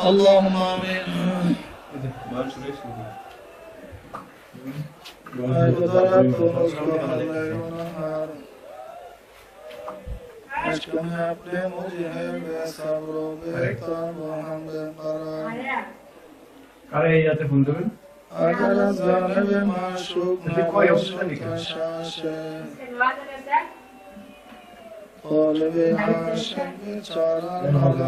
اللهم آمين عشقنا अपने मुझे है बेसब्र बेताब हमद करा কারে এই যাতে ফোন দেবেন अगर ज़ालिब माशूक शाशे طالب عاشق बेचारा भला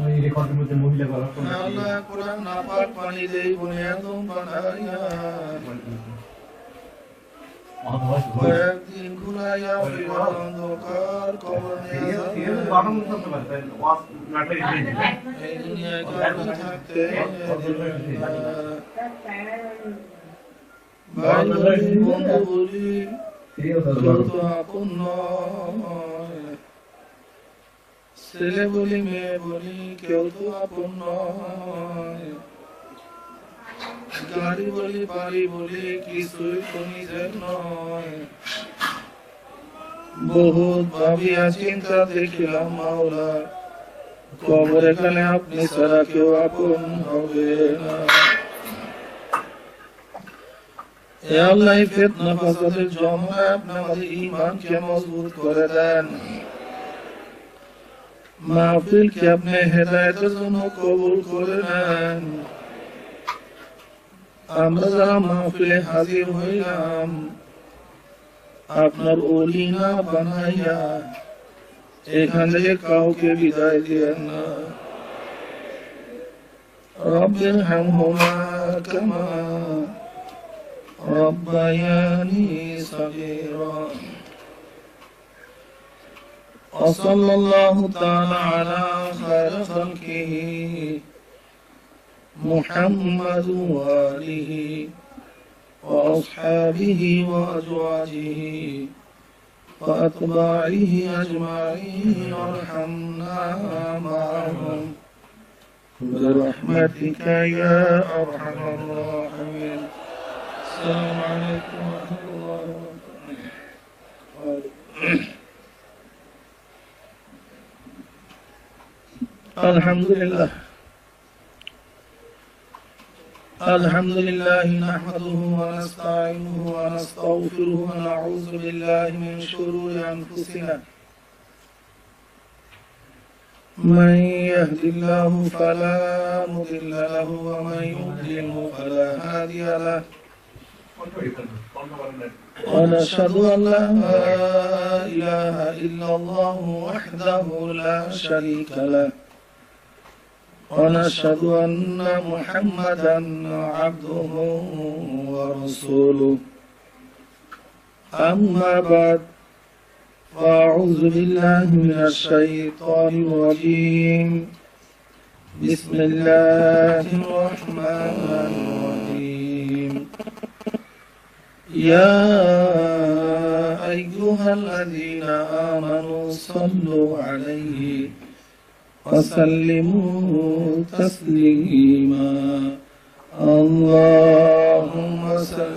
ওই রেকর্ডের মধ্যে মহিলা গলা কোন अल्लाह कुरान नापाक पानी दे बुनियादों बनाया কয়েকদিন ঘুরাইয়া অন্ধকার কবর নিয়ে এই দুনিয়ায় কারণে থাকতে ভাই বলি বন্ধু বলি কেউ তো আপন নয় ছেলে বলি মেয়ে বলি কেউ তো আপন নয় গাড়ি বলি বাড়ি বলি কিছুই তো নিজের নয় বহুত ভাবিয়া চিন্তা দেখিলাম মাওলা কবর এখানে আপনি ছাড়া কেউ আপন হবে না এ আল্লাহ এই ফিতনা ফাসাদের জমায় আপনি আমাদের ঈমানকে মজবুত করে দেন মাহফিলকে আপনি হেদায়েতের জন্য কবুল করে নেন আমরা যারা মাহফিলে হাজির হইলাম আপনার ওলি না বানাইয়া এখান থেকে কাউকে বিদায় দিয়েন না রব্বির হামহুমা কামা রব্বায়ানি সগীরা وصلى الله تعالى على خير خلقه محمد وآله وأصحابه وأزواجه وأتباعه أجمعين وارحمنا معهم برحمتك يا أرحم الراحمين السلام عليكم ورحمة الله وبركاته الحمد لله الحمد لله نحمده ونستعينه ونستغفره ونعوذ بالله من شرور أنفسنا من يهد الله فلا مضل له ومن يضلل فلا هادي له ونشهد أن لا إله إلا الله وحده لا شريك له ونشهد أن محمدا عبده ورسوله أما بعد فأعوذ بالله من الشيطان الرجيم بسم الله الرحمن الرحيم يا أيها الذين آمنوا صلوا عليه وسلموا تسليما اللهم صل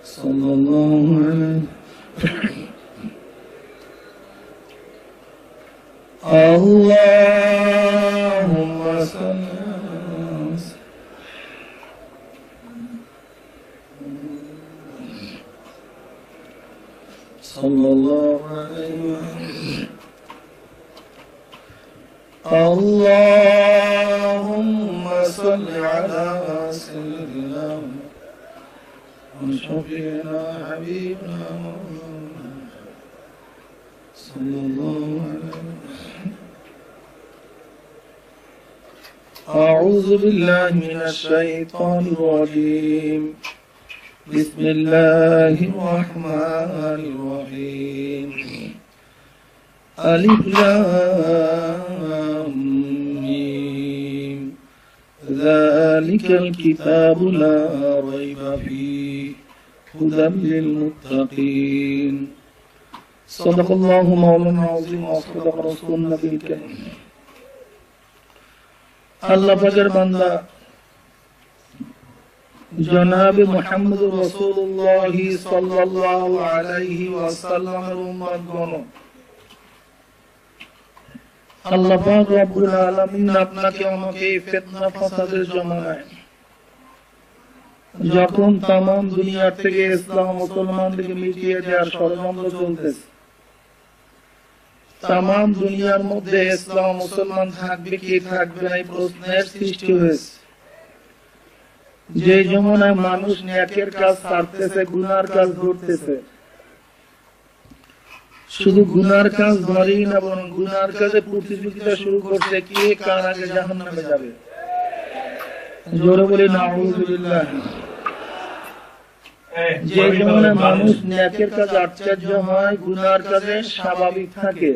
صلى الله عليه اللهم صل صلى الله عليه وسلم اللهم صل على سيدنا وشفينا حبيبنا محمد صلى الله عليه وسلم أعوذ بالله من الشيطان الرجيم بسم الله الرحمن الرحيم ألف لام ميم ذلك الكتاب لا ريب فيه هدى للمتقين صدق الله مولانا العظيم وصدق رسول النبي الكريم আল্লাহ পাকের বান্দা জনাবে মুহাম্মদুর রাসূলুল্লাহ সাল্লাল্লাহু আলাইহি ওয়াসাল্লামের উম্মতগণ, আল্লাহ পাক রব্বুল আলামিন আপনাকে আমাকে ফিতনা ফাসাদের জমানায় যখন তামাম দুনিয়া থেকে ইসলাম মুসলমানদেরকে মিটিয়ে দেওয়ার ষড়যন্ত্র চলতেছে, তামাম দুনিয়ার মধ্যে ইসলাম মুসলমান থাকবে কি থাকবে না এই প্রশ্নের সৃষ্টি হয়েছে। যে জমানায় মানুষ নেকের কাজ ছাড়তেছে, গুনার কাজ ধরতেছে, শুধু গুনার কাজ ধরেই না বরং গুনার কাজে প্রতিযোগিতা শুরু করছে, কে কার আগে জাহান্নামে যাবে। জোরে বলি নাউযুবিল্লাহ। যে জমানায় মানুষ নেকের কাজ আশ্চর্য হয়, গুনার কাজে স্বাভাবিক থাকে,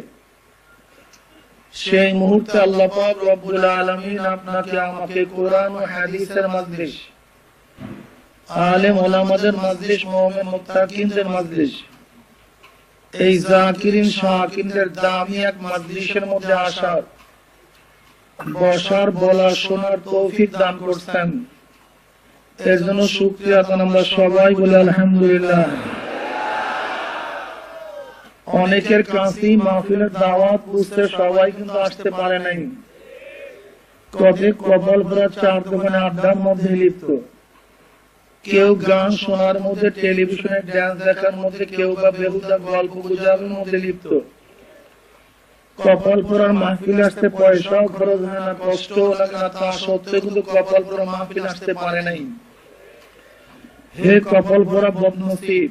সেই মুহূর্তে আল্লাহ পাক রব্বুল আলামিন আপনাকে আমাকে কোরআন ও হাদিসের মজলিস, আলেম ওলামাদের মজলিস, মুমিন মুত্তাকিনদের মজলিস, এই জাকিরিন শাকিরদের দামি এক মজলিসের মধ্যে আসার, বসার, বলার, শোনার তৌফিক দান করছেন। এর জন্য শুকরিয়া আমরা সবাই বলি আলহামদুলিল্লাহ। অনেকের কাছেই মাহফিলের দাওয়াত বুঝতে সবাই কিন্তু আসতে পারে নাই। কবে কপাল ভরা চার দোকানে আড্ডার মধ্যে লিপ্ত, কেউ গান শোনার মধ্যে, টেলিভিশনে ড্যান্স দেখার মধ্যে, কেউ বা বেহুদা গল্প গুজবের মধ্যে লিপ্ত। কপাল ভরার মাহফিলে আসতে পয়সাও খরচ হয় না, কষ্টও লাগে না, তা সত্ত্বেও কিন্তু কপাল ভরা মাহফিলে আসতে পারে নাই। হে কপাল ভরা বদনসিব,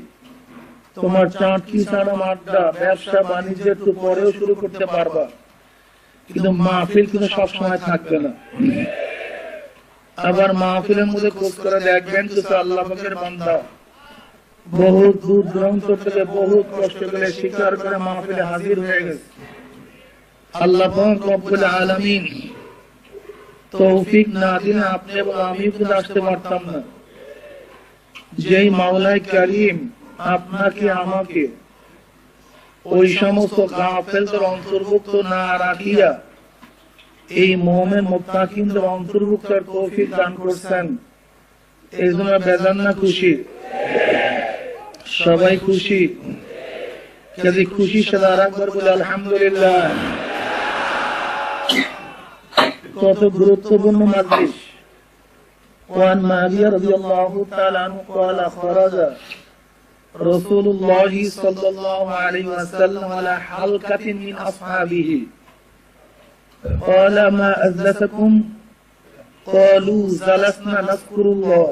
তোমার চাঁদকি ছাড়া আড্ডা, ব্যবসা বাণিজ্য একটু পরেও শুরু করতে পারবা, কিন্তু মাহফিল কিন্তু সবসময় থাকবে না। আবার মাহফিলের মধ্যে খোঁজ করে দেখবেন কিছু আল্লাহ পাকের বান্দা বহু দূর দূরান্ত থেকে বহু কষ্ট করে স্বীকার করে মাহফিলে হাজির হয়ে গেছে। আল্লাহ পাক রব্বুল আলামিন তৌফিক না দিলে আপনি এবং আমি কিন্তু আসতে পারতাম না। যেই মাওলাই কারীম আপনাকে আমাকে ওই সমস্ত গাফেলদের অন্তর্ভুক্ত না রাখিয়া এই মুমিন মুত্তাকিনদের অন্তর্ভুক্ত তৌফিক দান করছেন, এই জন্য বেজান না খুশি? সবাই খুশি? যদি খুশি সাথে আরেকবার বলে আলহামদুলিল্লাহ। কত গুরুত্বপূর্ণ মজলিস। وعن معاوية رضي الله تعالى عنه قال خرج رسول الله صلى الله عليه وسلم على حلقة من أصحابه قال ما أجلسكم؟ قالوا جلسنا نذكر الله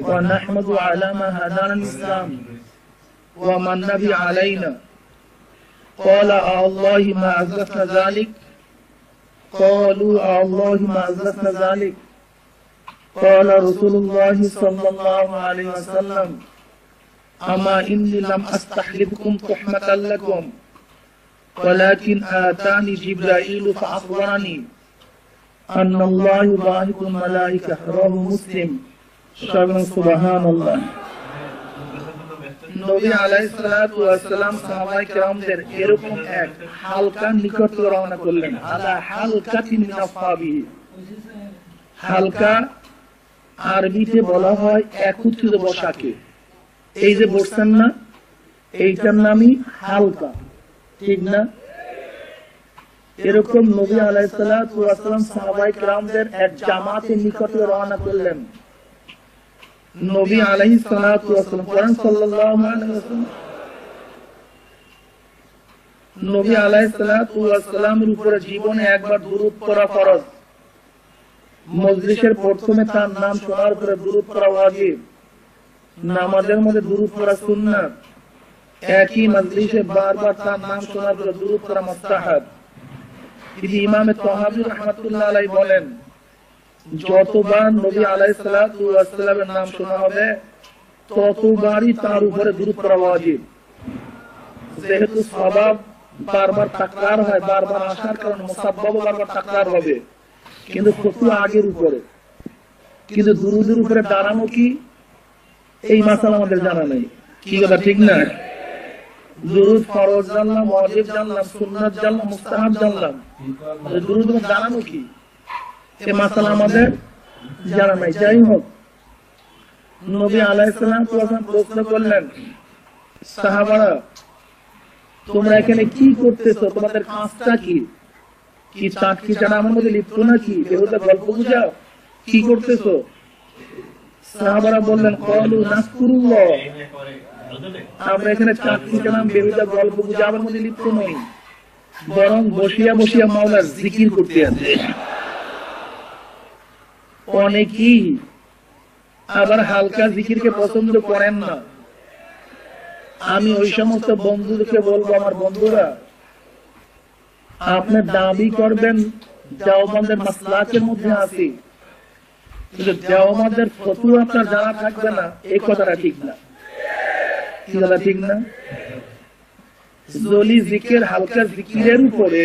ونحمد على ما هدانا الإسلام ومن نبي علينا. قال الله ما أجلسنا ذلك؟ قالوا الله ما أجلسنا ذلك. قال رسول الله صلى الله عليه وسلم أما إني لم أستحلفكم تحمة لكم ولكن آتاني جبرائيل فأخبرني أن الله يبارك الملائكة. رواه مسلم. سبحان الله. নবী আলাইহিস সালাতু ওয়াস সালাম সাহাবায়ে কেরামদের এরকম এক হালকার নিকট রওনা করলেন। আলা হালকাতিন মিন আসহাবিহি। হালকা আরবিতে বলা হয় একত্রিত বসাকে। এই যে বসছেন না, এইটার নামই হালকা, ঠিক না? এরকম নবী আলাইহিস সালাতু ওয়াস সালাম সাহাবায়ে কেরামদের এক জামাতের নিকটে রওনা করলেন। নবী আলাইহিস সালাতু ওয়াস সালাম কোরআন সাল্লাল্লাহু আলাইহি ওয়াসাল্লাম, নবী আলাইহিস সালাতু ওয়াস সালামের উপরে জীবনে একবার দুরূদ পড়া ফরজ। মজলিসের প্রথমে তার নাম শোনার পরে দুরূদ পড়া ওয়াজিব, নামাজের মধ্যে দুরূদ পড়া সুন্নাত, একই মজলিসে বারবার তার নাম শোনার পরে দুরূদ পড়া মুস্তাহাব। তিনি ইমামে তাহাবী রাহমাতুল্লাহ আলাইহি বলেন, যতবার নবী আলাইহিস সালাতু ওয়াস সালামের নাম শোনা হবে ততবারই তার উপরে দুরূদ পড়া ওয়াজিব। যেহেতু সওয়াব বারবার তাকরার হয়, বারবার আসার কারণে মুসাব্বাব বারবার তাকরার হবে, কিন্তু কত আগের উপরে। কিন্তু দুরূদের উপরে দাঁড়ানো কি, এই মাসালা আমাদের জানা নাই। কি কথা ঠিক না? দুরূদ ফরজ জানলাম, ওয়াজিব জানলাম, সুন্নাত জানলাম, মুস্তাহাব জানলাম, দুরূদের দাঁড়ানো কি এই মাসালা আমাদের জানা নাই। যাই হোক, নবী আলাইহিস সালাম প্রশ্ন করলেন, সাহাবারা তোমরা এখানে কি করতেছো, তোমাদের কাজটা কি? কি চাটকি ছাড়া আমার মধ্যে লিপ্ত নাকি? বেহুদা গল্প বুঝাও, কি করতেছো? সাহাবারা বললেন, ক্বালু নাযকুরুল্লাহ, আমরা এখানে চাটকি ছাড়া বেহুদা গল্প বুঝাবার মধ্যে লিপ্ত নই, বরং বসিয়া বসিয়া মাওলার জিকির করতে আছে। অনেকেই আবার হালকা জিকিরকে পছন্দ করেন না। আমি ওই সমস্ত বন্ধুদেরকে বলবো, আমার বন্ধুরা, আপনি দাবি করবেন দেওবন্দের মাসলাকের মধ্যে আছি, কিন্তু দেওবন্দের ফতোয়া আপনার জানা থাকবে না, এই কথাটা ঠিক না। কি কথা ঠিক না? জলি জিকির, হালকা জিকিরের উপরে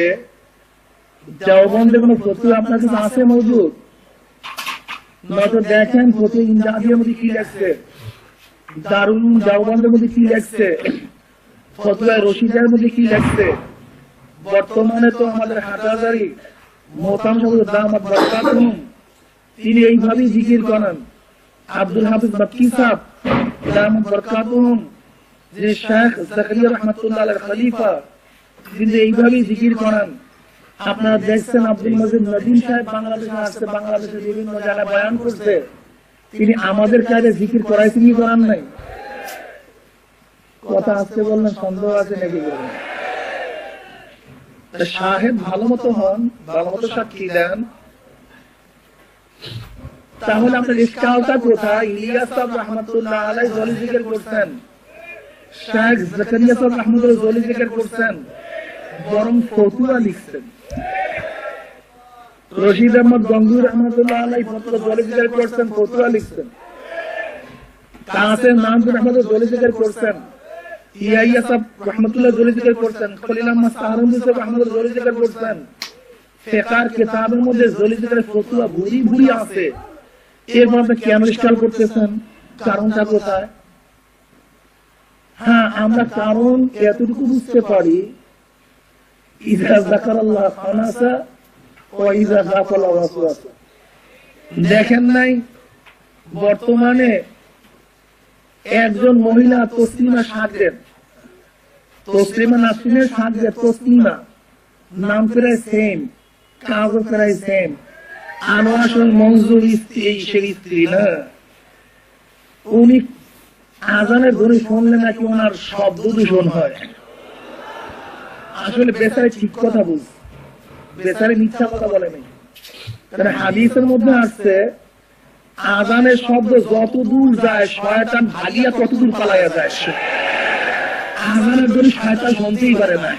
দেওবন্দের কোন ফতোয়া আপনার কাছে আছে মজুদ? নয়তো দেখেন ফতোয়া ইনজাদিয়ার মধ্যে কি লাগছে, দারুল দেওবন্দের মধ্যে কি লাগছে, ফতোয়া রশিদের মধ্যে কি লাগছে। বর্তমানে তো আমাদের হাটাজারি মোহতারাম সাহেব দামাত বরকাতুহুম, তিনি এইভাবেই জিকির করেন। আব্দুল হাফিজ মক্কি সাহেব দামাত বরকাতুহুম, যে শেখ জাকারিয়া রাহমাতুল্লাহ আলাইহির খলিফা, তিনি এইভাবেই জিকির করেন। আপনারা দেখছেন আব্দুল মজিদ নদীম সাহেব বাংলাদেশে আসছে, বাংলাদেশের বিভিন্ন জায়গায় বয়ান করছে, তিনি আমাদের কাছে জিকির করাইছেন কি করান নাই? কথা আসতে বললেন, সন্দেহ আছে নাকি? বললেন সাহেব ভালো মতো হন, ভালো মতো সাক্ষী দেন। তাহলে আপনার ইশকালটা কোথায়? ইলিয়াস সাহেব রাহমাতুল্লাহ আলাইহি জলি জিকির করছেন, শেখ জাকারিয়া সাহেব রাহমাতুল্লাহ জলি জিকির করছেন, বরং ফতোয়া লিখছেন। রশিদ আহমদ গঙ্গুর রহমাতুল্লাহ আলাইহি ফতোয়া জলি জিকির করছেন, ফতোয়া লিখছেন। কাসেম নামজুর আহমদ জলি জিকির করছেন, ইয়াইয়া সাহেব রাহমাতুল্লাহ জলি জিকির করছেন, খলিল আহমদ সাহারুন্দি সাহেব রাহমাতুল্লাহ জলি জিকির করছেন। ফিকহের কিতাবের মধ্যে জলি জিকিরের ফতোয়া ভুরি ভুরি আছে। এরপর আপনি কেন ইশকাল করতেছেন? কারণটা কোথায়? হ্যাঁ, আমরা কারণ এতটুকু বুঝতে পারি, ইযা যাকারাল্লাহ খানাসা ওয়া ইযা গাফালা ওয়াসওয়াসা। দেখেন নাই বর্তমানে একজন মহিলা তসলিমা সাগরেদ, তসলিমা নাসরিনের সাগরেদ, তসলিমা নাম প্রায় সেম, কাজ প্রায় সেম, আনোয়ার মঞ্জুর স্ত্রী না। উনি আজানের ধ্বনি শুনলে নাকি ওনার শব্দ দূষণ হয়। আসলে বেচারে ঠিক কথা বুঝ, বেচারে মিথ্যা কথা বলে নাই। কারণ হাদিসের মধ্যে আসছে, আজানের শব্দ যত দূর যায় শয়তান ভাগিয়া তত দূর পালাইয়া যায়। আজানের ধ্বনি শয়তান শুনতেই পারে না।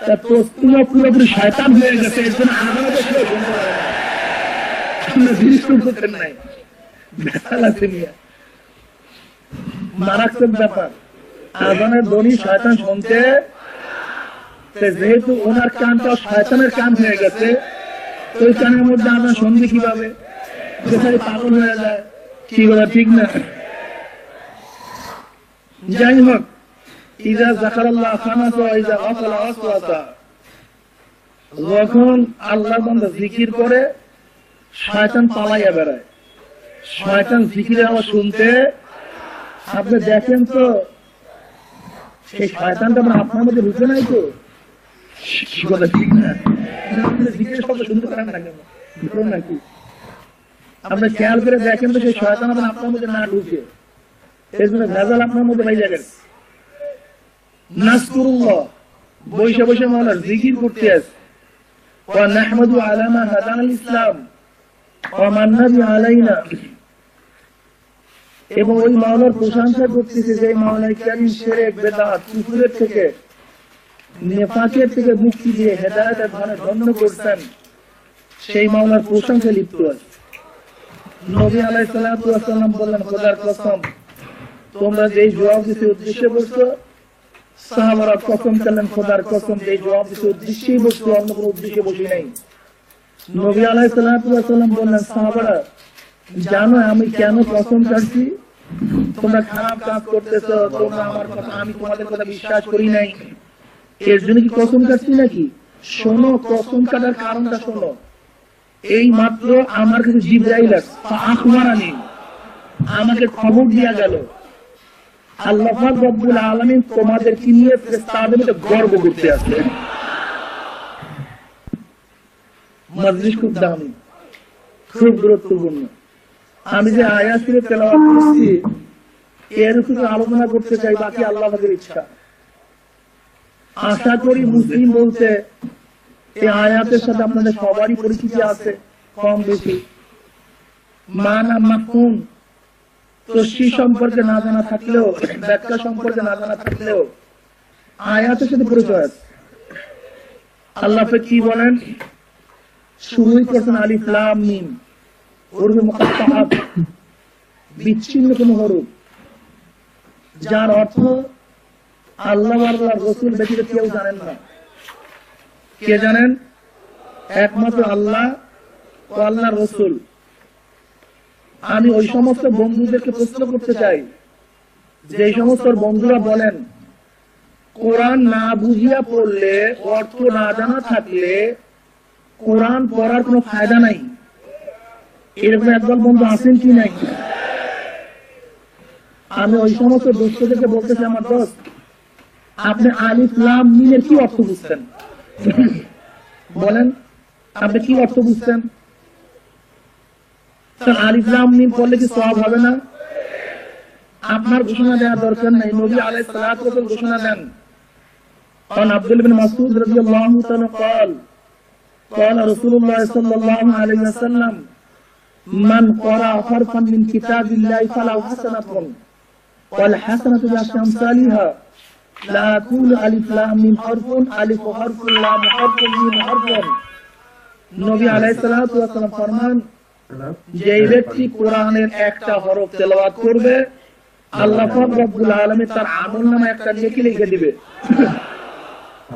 তা তসলিমা পুরোপুরি শয়তান হয়ে গেছে, এর জন্য আজানের তো শুনতে পারে না। আপনি জিনিস করতেন নাই, বেচাল আছে নিয়ে মারাত্মক ব্যাপার। আজানের ধ্বনি শয়তান শুনতে, যেহেতু ওনার কানটা শয়তানের কান হয়ে গেছে, ওই কানের মধ্যে আজান শুনবে কিভাবে? বেচারি পাগল হয়ে যায়। কি বলা ঠিক না? যাই হোক, ইযা যাকারাল্লাহ খানাসা ওয়া ইযা গাফালা ওয়াসওয়াসা, যখন আল্লাহর বান্দা জিকির করে শয়তান পালাইয়া বেড়ায়। শয়তান জিকিরের আওয়াজ শুনতে, আপনি দেখেন তো সেই শয়তানটা আপনার মধ্যে ঢুকে নাই তো? কি কথা ঠিক না? আপনি জিকিরের শব্দ শুনতে পারেন না কেন? ধরুন নাকি আপনি খেয়াল করে দেখেন তো সেই শয়তান আপনার মধ্যে না ঢুকে, এর জন্য ভেজাল আপনার মধ্যে বাইরে গেছে। নাযকুরুল্লাহ, বৈশা বৈশা মাওলার জিকির করতে আছে। ওয়া নাহমাদু আলা মা হাদানাল ইসলাম ওয়া মান্না আলাইনা, এবং ওই মাওলার প্রশংসা করতেছে যে মাওলাই কারীম শিরক বিদআত কুফরের থেকে, নিফাকের থেকে মুক্তি দিয়ে হেদায়েতের ধনে ধন্য করছেন, সেই মাওলার প্রশংসা লিপ্ত আছে। নবী আলাইহিস সালাতু ওয়াস সালাম বললেন, খোদার কসম, তোমরা যেই জবাব দিতে উদ্দেশ্যে বসছো, সাহাবারা কসম করলেন, খোদার কসম, যেই জবাব দিতে উদ্দেশ্যেই বসছো, অন্য কোনো উদ্দেশ্যে বসি নাই। নবী আলাইহিস সালাতু ওয়াস সালাম বললেন, সাহাবারা জানো আমি কেন কসম কাটছি? তোমরা খারাপ কাজ করতেছো, তোমরা আমার কথা, আমি তোমাদের কথা বিশ্বাস করি নাই, এর জন্য কি কসম কাটছি নাকি? শোনো, কসম কাটার কারণটা শোনো। এই মাত্র আমার কাছে জিবরাইল আখবারানি, আমাকে খবর দিয়া গেল আল্লাহ পাক রব্বুল আলামিন তোমাদেরকে নিয়ে ফেরেশতাদের মধ্যে গর্ব করতে আসছে। মজলিস খুব দামি, খুব গুরুত্বপূর্ণ। আমি যে আয়াত শরীফ তেলাওয়াত করছি এর উপরে আলোচনা করতে চাই, বাকি আল্লাহ পাকের ইচ্ছা। আশা করি মুসলিম বলতে এই আয়াতের সাথে আপনাদের সবারই পরিচিতি আছে কম বেশি। মানা মাফহুম তফসীর সম্পর্কে না জানা থাকলেও, ব্যাখ্যা সম্পর্কে না জানা থাকলেও আয়াতের সাথে পরিচয় আছে। আল্লাহ পাক কি বলেন? শুরুই করছেন আলিফ লাম মিম, হরফে মুকাত্তাআত, বিচ্ছিন্ন কোন হরফ, যার অর্থ আল্লাহ আর আল্লাহর রাসূল ব্যতীত কেউ জানেন না। কে জানেন? একমাত্র আল্লাহ ও আল্লাহর রাসূল। আমি ওই সমস্ত বন্ধুদেরকে প্রশ্ন করতে চাই যে সমস্ত বন্ধুরা বলেন কোরআন না বুঝিয়া পড়লে, অর্থ না জানা থাকলে কোরআন পড়ার কোনো ফায়দা নাই, এরকম একদল বন্ধু আছেন কি নাই? আমি ওই সমস্ত দোস্তদেরকে বলতেছি, আমার দোস্ত, আপনি আলিফ লাম মিমের কি অর্থ বুঝছেন? বলেন, আপনি কি অর্থ বুঝছেন? আলিফ লাম মিম পড়লে কি সওয়াব হবে না? আপনার ঘোষণা দেওয়ার দরকার নাই, নবী আলাইহিস সালাতু ওয়াস সালাম ঘোষণা দেন। عن عبد الله بن مسعود رضي الله عنه قال قال رسول الله صلى الله عليه وسلم من قرأ حرفا من كتاب الله فله حسنة والحسنة بعشر أمثالها لا أقول ألف لام ميم حرف ألف حرف لام حرف ميم حرف। নবী আলাইহিস সালাতু ওয়াস সালাম ফরমান, যে ব্যক্তি কোরআনের একটা হরফ তেলাওয়াত করবে আল্লাহ পাক রব্বুল আলামিন তার আমলনামায় একটা নেকি লিখে দিবে।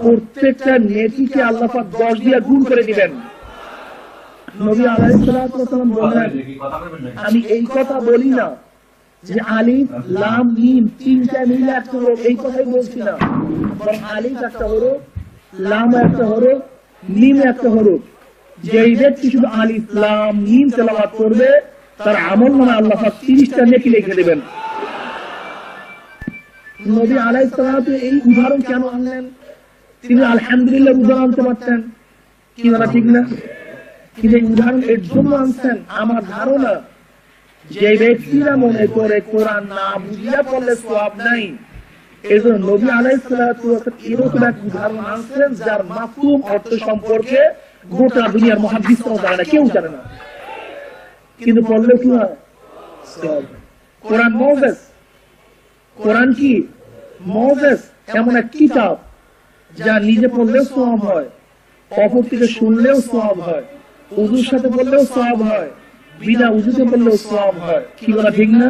প্রত্যেকটা নেকিকে আল্লাহ পাক 10 দিয়ে গুণ করে দিবেন। নবী আলাইহিস সালাতু ওয়াস সালাম বলেন, আমি এই কথা বলি না যে আলিফ লাম মিম তিনটা মিলে একটা হরফ, এই কথাই বলছি না, বরং আলিফ একটা হরফ, লাম একটা হরফ, মিম একটা হরফ। যেই ব্যক্তি শুধু আলিফ লাম মিম তেলাওয়াত করবে তার আমলনামায় আল্লাহ পাক 30টা নেকি লিখে দিবেন। নবী আলাইহিস সালাতু এই উদাহরণ কেন আনলেন? তিনি আলহামদুলিল্লাহ উদাহরণ আনতে পারতেন, কি বলা ঠিক না? কিন্তু এই উদাহরণ এর জন্য আনছেন, আমার ধারণা যে ব্যক্তিরা মনে করে কোরআন না বুঝিয়া পড়লে সওয়াব নাই, এই জন্য নবী আলাইহিস সালাতু ওয়াস সালাম এরকম এক উদাহরণ আনছেন যার মাফহুম অর্থ সম্পর্কে গোটা দুনিয়ার মুহাদ্দিসরাও জানে না, কেউ জানে না, কিন্তু পড়লেও কি হয়? সওয়াব। কোরআন মুজিজ, কোরআন কি মুজিজ, এমন এক কিতাব যা নিজে পড়লেও সওয়াব হয়, অপর থেকে শুনলেও সওয়াব হয়, উযুর সাথে পড়লেও সওয়াব হয়, বিনা উযুতে পড়লেও সওয়াব হয়, কি বলা ঠিক না?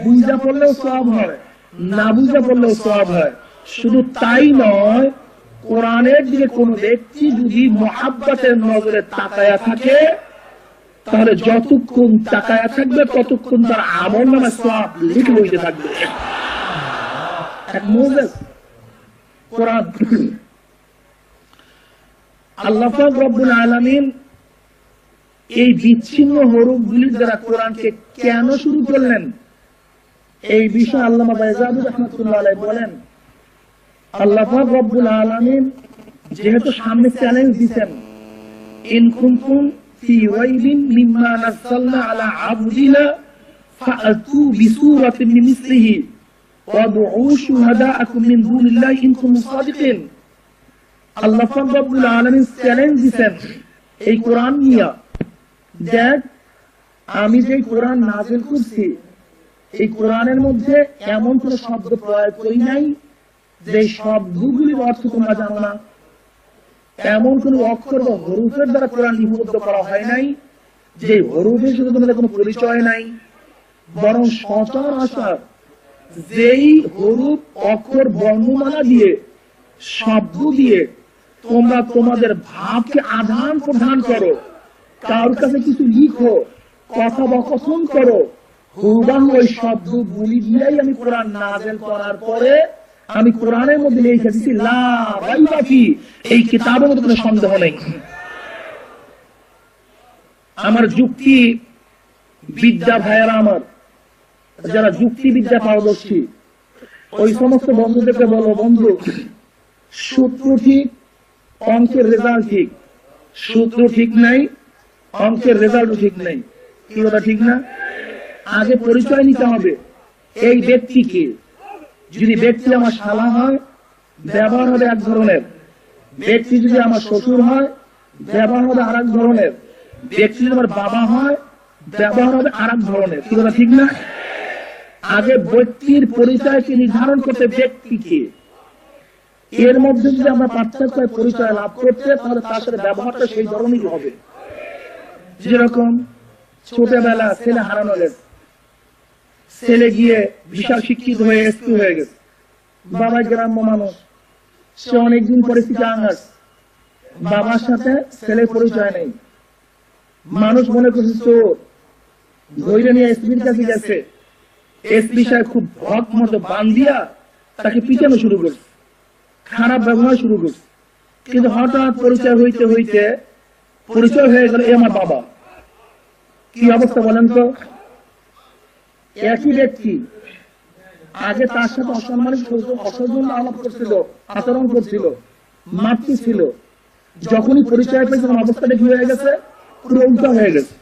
বুঝা পড়লেও সওয়াব হয়, না বুঝা পড়লেও সওয়াব হয়। শুধু তাই নয়, কোরআনের দিকে কোন ব্যক্তি যদি মুহাব্বতের নজরে তাকায়া থাকে তাহলে যতক্ষণ তাকায়া থাকবে ততক্ষণ তার আমলনামায় সওয়াব লিখে হইতে থাকবে। এক মুজিজ কোরআন। আল্লাহ পাক রব্বুল আলামিন এই বিচ্ছিন্ন হরফগুলির দ্বারা কোরআনকে কেন শুরু করলেন, এই বিষয়ে আল্লামা বাইজাবি রাহমাতুল্লাহ আলাইহি বলেন, আল্লাহ পাক রব্বুল আলামিন যেহেতু সামনে চ্যালেঞ্জ দিয়েছেন, ইন কুনতুম ফি রাইবিন মিম্মা নাযালনা আলা আবদিনা ফাআতু বিসূরাতিন মিন মিসলিহি ওয়াদউ শুহাদাআকুম মিন দুনিল্লাহি ইন কুনতুম সাদিকিন। আল্লাহ পাক রব্বুল আলামিন চ্যালেঞ্জ দিয়েছেন এই কোরআন নিয়ে, দেখ আমি যে কোরআন নাযিল করছি এই কোরআনের মধ্যে এমন কোন শব্দ প্রয়োগ করি নাই যে শব্দগুলির অর্থ তোমরা জানো না, এমন কোন অক্ষর বা হরফের দ্বারা কোরআন লিপিবদ্ধ করা হয় নাই যে হরফের সাথে তোমাদের কোনো পরিচয় নাই, বরং সচরাচর যেই হরফ অক্ষর বর্ণমালা দিয়ে শব্দ দিয়ে তোমরা তোমাদের ভাবকে আদান প্রদান করো, কারোর কাছে কিছু লিখো, কথা বা কথন করো, হুবহু ওই শব্দগুলি দিয়েই আমি কোরআন নাযিল করার পরে আমি কোরআনের মধ্যে লিখে দিয়েছি লা রাইবা ফি, এই কিতাবের মধ্যে কোনো সন্দেহ নেই। আমার যুক্তি বিদ্যা ভাইয়েরা আমার, যারা যুক্তিবিদ্যা পারদর্শী, ওই সমস্ত বন্ধুদেরকে বলো, বন্ধু সূত্র ঠিক, অঙ্কের রেজাল্ট ঠিক, সূত্র ঠিক নাই, অঙ্কের রেজাল্টও ঠিক নাই। কি কথা ঠিক না? আগে পরিচয় নিতে হবে এই ব্যক্তিকে। যদি ব্যক্তি আমার শালা হয়, ব্যবহার হবে এক ধরনের। ব্যক্তি যদি আমার শ্বশুর হয়, ব্যবহার হবে আর এক ধরনের। ব্যক্তি যদি আমার বাবা হয়, ব্যবহার হবে আর এক ধরনের। কি কথা ঠিক না? আগে ব্যক্তির পরিচয়কে নির্ধারণ করতে ব্যক্তিকে, এর মধ্যে যদি আমরা পার্থক্য পরিচয় লাভ করতে, তাহলে তার সাথে ব্যবহারটা সেই ধরনেরই হবে। যেরকম ছোটবেলা ছেলে হারানো গেছে, ছেলে গিয়ে বিশাল শিক্ষিত হয়ে এসপি হয়ে গেছে, বাবা গ্রাম্য মানুষ, সে অনেকদিন পরিস্থিতি আঙাস, বাবার সাথে ছেলের পরিচয় নেই, মানুষ মনে করছে চোর, ধৈর্য নিয়ে এসপির কাছে গেছে, এসপি সাহেব খুব ভক মতো বান্ধিয়া তাকে পিটানো শুরু করছে, খারাপ ব্যবহার শুরু করছে। কিন্তু হঠাৎ পরিচয় হইতে হইতে পরিচয় হয়ে গেল এ আমার বাবা। কি অবস্থা বলেন তো? একই ব্যক্তি আগে তার সাথে অসম্মানিত অসৌজন্য আলাপ করছিল, আচরণ করছিল, মাতৃ ছিল, যখনই পরিচয় পেয়েছে অবস্থাটা কি হয়ে গেছে? পুরো উল্টা হয়ে গেছে।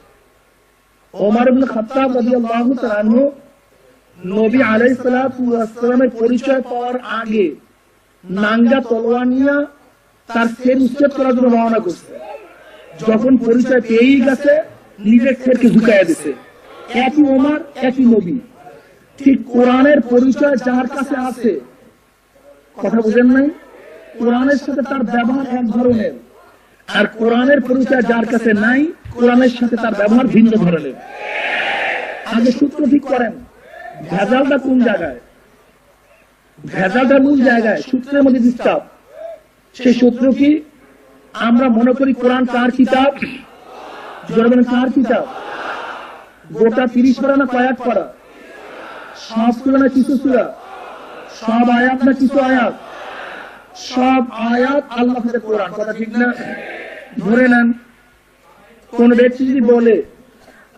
ওমর ইবনে খাত্তাব রাদিয়াল্লাহু তাআলা আনহু নবী আলাইহিস সালাতু ওয়াস সালামের পরিচয় পাওয়ার আগে নাঙ্গা তলোয়ার নিয়ে তার ফের উচ্ছেদ করার জন্য রওনা করছে। যখন পরিচয় পেয়েই গেছে, নিজের ফেরকে ঝুঁকাইয়া দিছে। একই ওমর, একই নবী। ঠিক কোরআনের পরিচয় যার কাছে আছে, কথা বুঝেন নাই? কোরআনের সাথে তার ব্যবহার এক ধরনের, আর কোরআনের পরিচয় যার কাছে নাই, কোরআনের সাথে তার ব্যবহার ভিন্ন ধরনের। আগে সূত্র ঠিক করেন, ভেজালটা কোন জায়গায়? ভেজালটা মূল জায়গায়, সূত্রের মধ্যে ডিস্টার্ব। সেই সূত্র কি? আমরা মনে করি কোরআন কার কিতাব? কার কিতাব? গোটা 30 পারা না কয়েক পারা? সব সূরা না কিছু সূরা? সব আয়াত না কিছু আয়াত? সব আয়াত আল্লাহ থেকে কোরআন, কথা ঠিক না? ধরে নেন কোন ব্যক্তি যদি বলে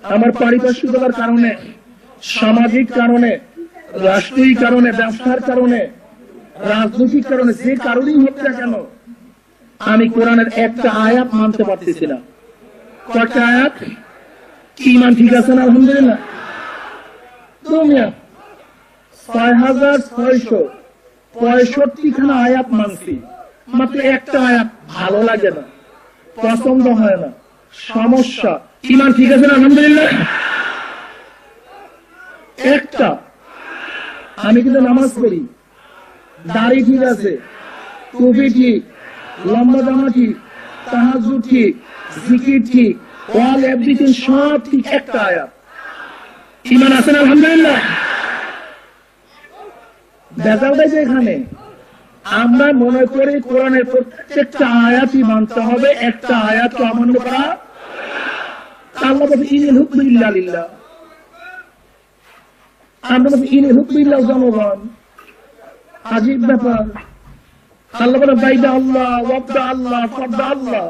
আমার পারিপার্শ্বিকতার কারণে, সামাজিক কারণে, রাষ্ট্রীয় কারণে, ব্যবসার কারণে, রাজনৈতিক কারণে, যে কারণেই হোক না কেন, আমি কোরআনের একটা আয়াত মানতে পারতেছি না। কয়েকটা আয়াত কি মান ঠিক আছে না? আলহামদুলিল্লাহ। 6665 খানা আয়াত মানছি, মাত্র একটা আয়াত ভালো লাগে না, পছন্দ হয় না, সমস্যা। ইমান ঠিক আছে না? আলহামদুলিল্লাহ। একটা, আমি কিন্তু নামাজ পড়ি, দাড়ি ঠিক আছে, টুপি ঠিক, লম্বা জামা ঠিক, তাহাজ্জুদ ঠিক, জিকির ঠিক, অল এভরিথিং সব ঠিক, একটা আয়াত। ইমান আছে না? আলহামদুলিল্লাহ। ভেজালটা যে এখানে, আমরা মনে করি কোরআনের প্রত্যেকটা আয়াতই মানতে হবে, একটা আয়াতকে অমান্য করা। আল্লাহ বলছে ইনিল হুকমু ইল্লা লিল্লাহ, আমরা বলছি ইনিল হুকমু ইল্লা জনগণ। আজীব ব্যাপার। আল্লাহ বলে বাই দা আল্লাহ, অফ দা আল্লাহ, ফর দা আল্লাহ।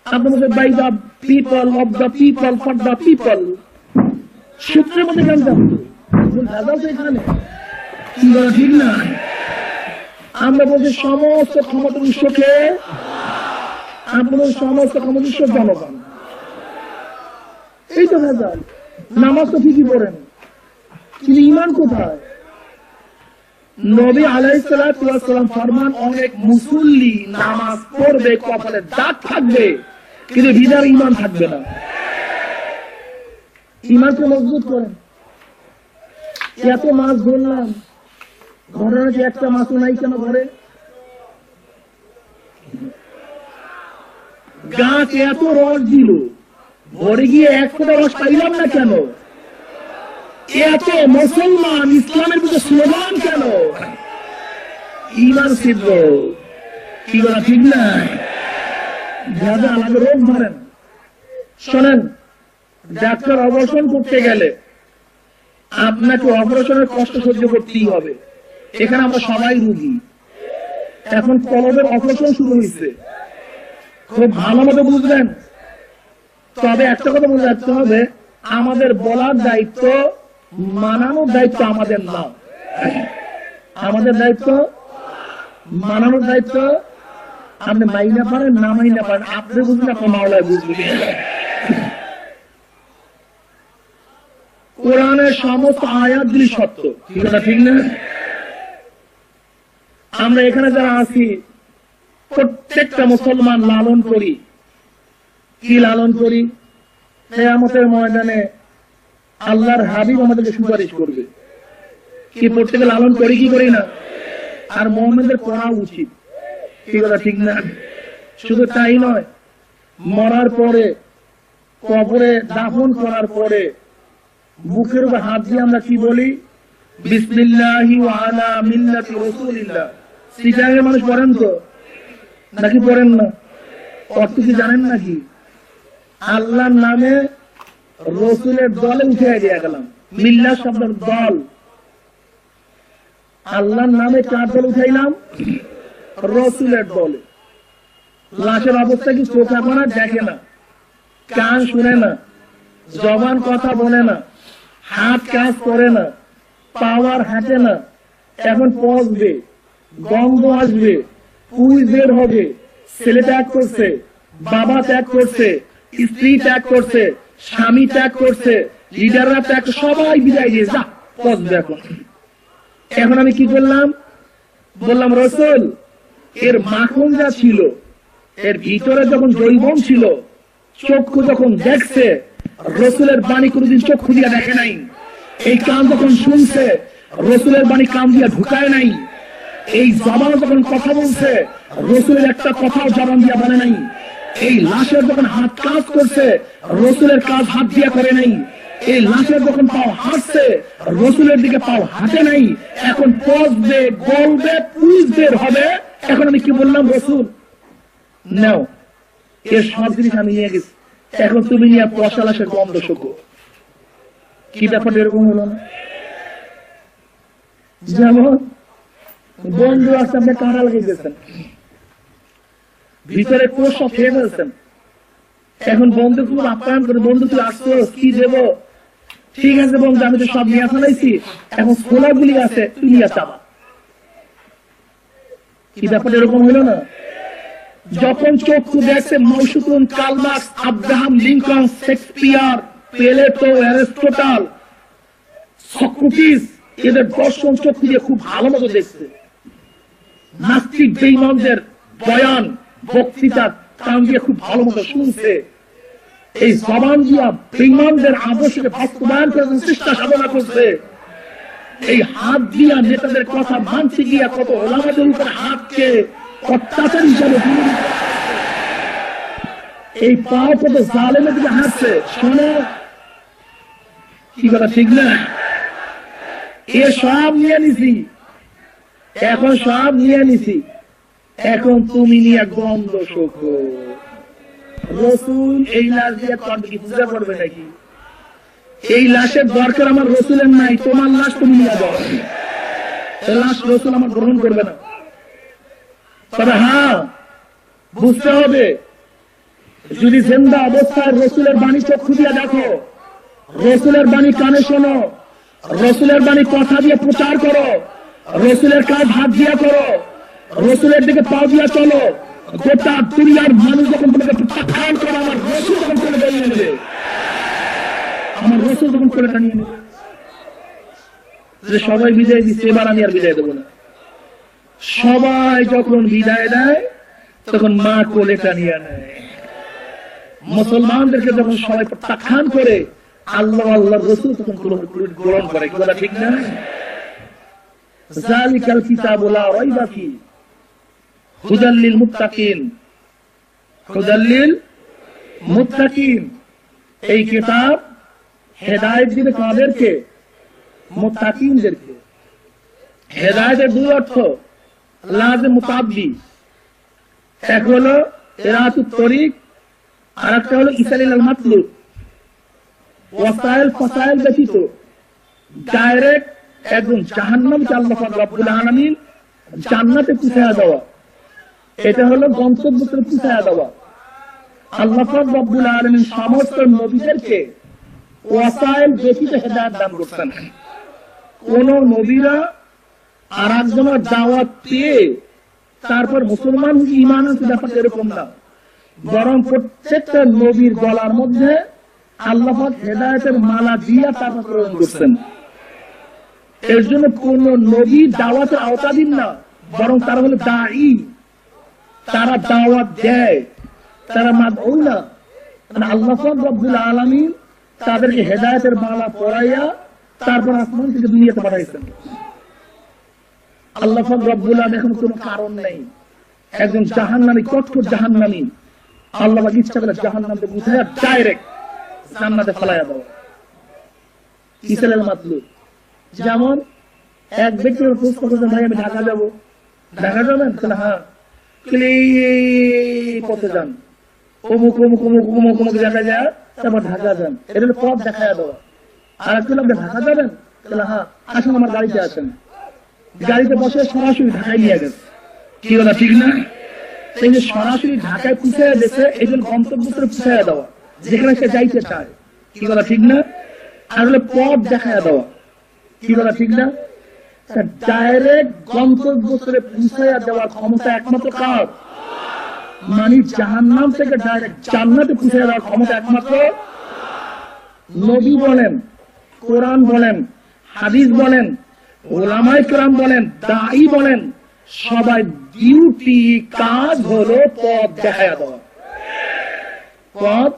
আপনি বলছেন by the people, of the people, for the people. সূত্রের মধ্যে জানতাম ভেজাল তো এখানে, কি বলা ঠিক না? আমরা বলছি সমস্ত ক্ষমতার উৎসকে, আপনাদের সমস্ত ক্ষমতার উৎস জনগণ। এই তো ভেজাল। নামাজ তো ঠিকই পড়েন, কিন্তু ইমান কোথায়? নবী আলাইহিস সালাতু ওয়াস সালাম ফরমান, অনেক মুসল্লি নামাজ পড়বে, কপালে দাগ থাকবে, কিন্তু হৃদয়ে ইমান থাকবে না। ইমানকে মজবুত করেন। এত মাছ ধরলাম, ঘরের যে একটা মাছও নাই কেন ঘরে? গাছ এত রস দিল, ঘরে গিয়ে এক ফোঁটা রস পাইলাম না কেন? এত মুসলমান ইসলামের মধ্যে স্লোগান কেন? ইমান সিদ্ধ। কি বলা ঠিক না? ভেজাল আগে রোগ ধরেন। শোনেন, ডাক্তার অপারেশন করতে গেলে আপনাকে অপারেশনের কষ্ট সহ্য করতেই হবে। এখানে আমরা সবাই রোগী। এখন কলবের অপারেশন শুরু হয়েছে, খুব ভালো মতো বুঝবেন। তবে একটা কথা মনে রাখতে হবে, আমাদের বলার দায়িত্ব মানানোর দায়িত্ব আমাদের না, আমাদের দায়িত্ব মানানোর দায়িত্ব। আপনি মাইনা পারেন না মাইনা পারেন, আপনি বুঝবেন, আপনার মাওলায় বুঝবেন। কোরআনের সমস্ত আয়াতগুলি সত্য, ঠিক না? ঠিক না? আমরা এখানে যারা আছি প্রত্যেকটা মুসলমান লালন করি। কি লালন করি? কিয়ামতের ময়দানে আল্লাহর হাবিব আমাদেরকে সুপারিশ করবে। কি প্রত্যেকে লালন করি কি করি না? আর মুমিনদের পড়া উচিত, কি কথা ঠিক না? শুধু তাই নয়, মরার পরে কবরে দাফন করার পরে বুকের উপর হাত দিয়ে আমরা কি বলি? বিসমিল্লাহি ওয়া আলা মিল্লাতি রাসূলিল্লাহ। সিটাঙ্গের মানুষ পড়েন তো নাকি পড়েন না? অর্থ কি জানেন নাকি? আল্লাহর নামে রসুলের দলে উঠে দিয়ে গেলাম। মিল্লাহ শব্দের দল, আল্লাহর নামে কার দল উঠাইলাম? রসুলের দলে। লাশের অবস্থা কি? চোখ আপনারা দেখে না, কান শুনে না, জবান কথা বলে না, হাত কাজ করে না, পাওয়ার হাঁটে না। এখন পচবে, গন্ধ আসবে, পুঁজ বের হবে। ছেলে ত্যাগ করছে, বাবা ত্যাগ করছে, স্ত্রী ত্যাগ করছে, স্বামী ত্যাগ করছে, লিডাররা ত্যাগ, সবাই বিদায় দিয়ে যা পচবে। এখন আমি কি করলাম? বললাম রসুল এর মাখন যা ছিল, এর ভিতরে যখন জৈবন ছিল, চক্ষু যখন দেখছে, রসুলের বাণী কোনদিন চক্ষু দিয়া দেখে নাই। এই কান যখন শুনছে, রসুলের বাণী কান দিয়া ঢুকায় নাই। এই জবান যখন কথা বলছে, রসুলের একটা কথাও জবান দিয়া বলে নাই। এই লাশের যখন হাত কাজ করছে, রসুলের কাজ হাত দিয়া করে নাই। এই লাশের যখন পাও হাঁটছে, রসুলের দিকে পাও হাঁটে নাই। এখন পচবে, গলবে, পুঁজ বের হবে। এখন আমি কি বললাম? রসুল নাও, এর সব জিনিস আমি নিয়ে গেছি, এখন তুমি নিয়ে পচা লাশের গন্ধ শোকো। কি ব্যাপারটা এরকম হলো না? যেমন বন্ধু আসতে আপনি কাঁড়া লাগিয়ে দিয়েছেন, ভিতরে কোষ সব খেয়ে ফেলছেন। এখন বন্ধু খুব আপ্যায়ন করে, বন্ধু তুই আসছো, কি দেবো? ঠিক আছে বন্ধু, আমি তো সব নিয়ে ফেলাইছি, এখন ছোলা গুলি আছে, তুই নিয়ে চাবা। কি ব্যাপারটা এরকম হইল না? যখন চক্ষু দেখছে মৌসুকুন, Karl Marx, Abraham Lincoln, Shakespeare, Plato, Aristotle, Socrates, এদের দর্শন চক্ষু দিয়ে খুব ভালো মতো দেখছে। নাস্তিক বেঈমানদের বয়ান, বক্তৃতা কান দিয়ে খুব ভালো মতো শুনছে। এই জবান দিয়া বেঈমানদের আদর্শকে বাস্তবায়ন করার চেষ্টা সাধনা করছে। এই হাত দিয়া নেতাদের কথা মানতে গিয়া কত ওলামাদের উপরে হাতকে অত্যাচার হিসাবে, এই পা কত জালেমের দিকে হাঁটছে। শোনো, কি কথা ঠিক না? এ সব নিয়ে নিছি, এখন সব নিয়ে নিছি, এখন তুমি নিয়ে গন্ধ শোকো। রসুল এই লাশ দিয়ে কি পূজা করবে নাকি? এই লাশের দরকার আমার রসুলের নাই, তোমার লাশ তুমি নিয়ে যাও। লাশ রসুল আমার গ্রহণ করবে না। তবে হ্যাঁ, বুঝতে হবে, যদি জিন্দা অবস্থায় রসুলের বাণী চক্ষু দিয়ে দেখো, রসুলের বাণী কানে শোনো, রসুলের বাণী কথা দিয়ে প্রচার করো, রসুলের কাজ হাত দিয়া করো, রসুলের দিকে পা দিয়া চলো, গোটা দুনিয়ার মানুষ যখন তোমাকে প্রত্যাখ্যান করে, আমার রসুল যখন করে বেরিয়ে নেবে, আমার রসুল যখন করে টানিয়ে নেবে। সবাই বিদায় দিচ্ছে, এবার আমি আর বিদায় দেবো না। সবাই যখন বিদায় দেয়, তখন মা কোলে টানিয়ে নেয়। মুসলমানদেরকে যখন সবাই প্রত্যাখ্যান করে, আল্লাহ আল্লাহ রসুল তখন গ্রহণ করে। কি বলা ঠিক না? যালিকাল কিতাবু লা রাইবা ফীহি হুদাল লিল মুত্তাকিন, হুদাল লিল মুত্তাকিন। এই কিতাব হেদায়েত দিবে কাদেরকে? মুত্তাকিনদেরকে। হেদায়েতের দুই অর্থ, লাজিম মুতাআদ্দি। এক হলো ইরাতুত তরিক, আর একটা হলো ইসালিল মাতলুব। ওয়াসাইল ফাসাইল ব্যতীত ডাইরেক্ট একদম জাহান্নামকে আল্লাহ পাক রব্বুল আলামিন জান্নাতে পৌঁছায়া দেওয়া, এটা হলো গন্তব্যে পৌঁছায়া দেওয়া। আল্লাহ পাক রব্বুল আলামিন সমস্ত নবীদেরকে ওয়াসাইল ব্যতীত হেদায়েত দান করছেন। কোন নবীরা আর একজনের দাওয়াত পেয়ে তারপর মুসলমান ঈমান আনছে, ব্যাপারটা এরকম না, বরং প্রত্যেকটা নবীর গলার মধ্যে আল্লাহ পাক হেদায়েতের মালা দিয়ে তারপর প্রেরণ করছেন। এর জন্য কোন নবী দাওয়াতের আওতাধীন না, বরং তারা হলো দাঈ, তারা দাওয়াত দেয়, তারা মাদউ না। আল্লাহ পাক রব্বুল আলামিন তাদেরকে হেদায়েতের মালা পরাইয়া তারপর আসমান থেকে দুনিয়াতে পাঠাইছেন। আল্লাহ পাক রব্বুল আলামিন এখন কোনো কারণ নেই, একজন জাহান্নামী, কঠোর জাহান্নামী আল্লাহ পাক ইচ্ছা করে জাহান্নাম থেকে উঠাইয়া ডাইরেক্ট জান্নাতে ফেলাইয়া দাও। ইসরায়েল মাতলুব যেমন এক ব্যক্তি প্রশ্ন করতে, ভাই আমি ঢাকা যাবো, ঢাকা যাবেন? হ্যাঁ। পথে যান, অমুক অমুক অমুক অমুক অমুক জায়গায় যায়, তারপর ঢাকা যান, এটা হলো পথ দেখায় দেওয়া। আর একজন আপনি ঢাকা যাবেন? হ্যাঁ, আসেন আমার গাড়িতে আসেন। গাড়িতে বসে সরাসরি ঢাকায় নিয়ে গেছে। কি বলা ঠিক না? এই যে সরাসরি ঢাকায় পুষাইয়া দিয়েছে, এই জন্য গন্তব্যস্থলে পুষাইয়া দেওয়া, যেখানে সে যাইতে চায়। কি বলা ঠিক না? আর হলো পথ দেখায় দেওয়া। কি বলা ঠিক না? ডাইরেক্ট গন্তব্যস্থলে পুষাইয়া দেওয়ার ক্ষমতা একমাত্র কার? মানে জাহান্নাম থেকে ডাইরেক্ট জান্নাতে পুষাইয়া দেওয়ার ক্ষমতা একমাত্র নবী বলেন, কোরআন বলেন, হাদিস বলেন, ওলামায়ে কেরাম বলেন, দাঈ বলেন, সবাই ডিউটি কাজ হলো পথ দেখায়া দেওয়া, পথ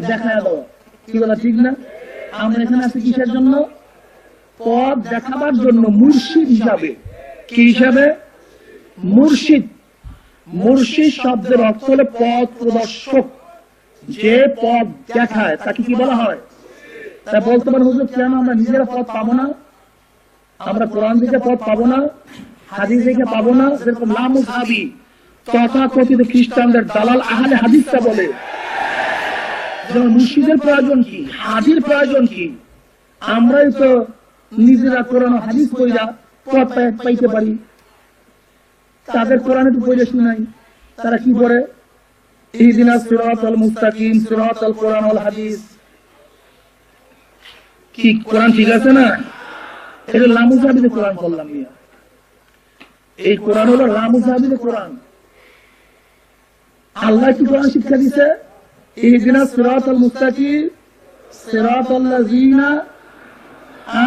দেখায়া দেওয়া। কি বলা ঠিক না? আমরা এখানে আছি কিসের জন্য? পথ দেখাবার জন্য, মুর্শিদ হিসাবে। কি হিসাবে? মুর্শিদ। মুর্শিদ শব্দের অর্থ হলো পথ প্রদর্শক, যে পথ দেখায় তাকে কি বলা হয়? তা বলতে পারেন, হুজুর কেন আমরা নিজেরা পথ পাবো না? আমরা কোরআন থেকে পথ পাবো না, হাদিস থেকে পাবো না? যেরকম লামুযহাবি তথাকথিত খ্রিস্টানদের দালাল আহলে হাদিসটা বলে, যেমন মুর্শিদের প্রয়োজন কি, হাদির প্রয়োজন কি? আমরাই তো নিজেরা কোরআন হাদিস পড়া পথ পাইতে পারি। তাদের কোরআনে তো পড়ে শুনাই, তারা কি করে? ইহদিনাস সিরাতাল মুস্তাকিম, সিরাতাল কোরআন ওয়াল হাদিস। কি কোরআন ঠিক আছে না? এটা লামুযহাবিদের কোরআন বললাম মিয়া, এই কোরআন হলো লামুযহাবিদের কোরআন। আল্লাহ কি কোরআন শিক্ষা দিছে? ইহদিনাস সিরাতাল মুস্তাকিম, সিরাতাল্লাযিনা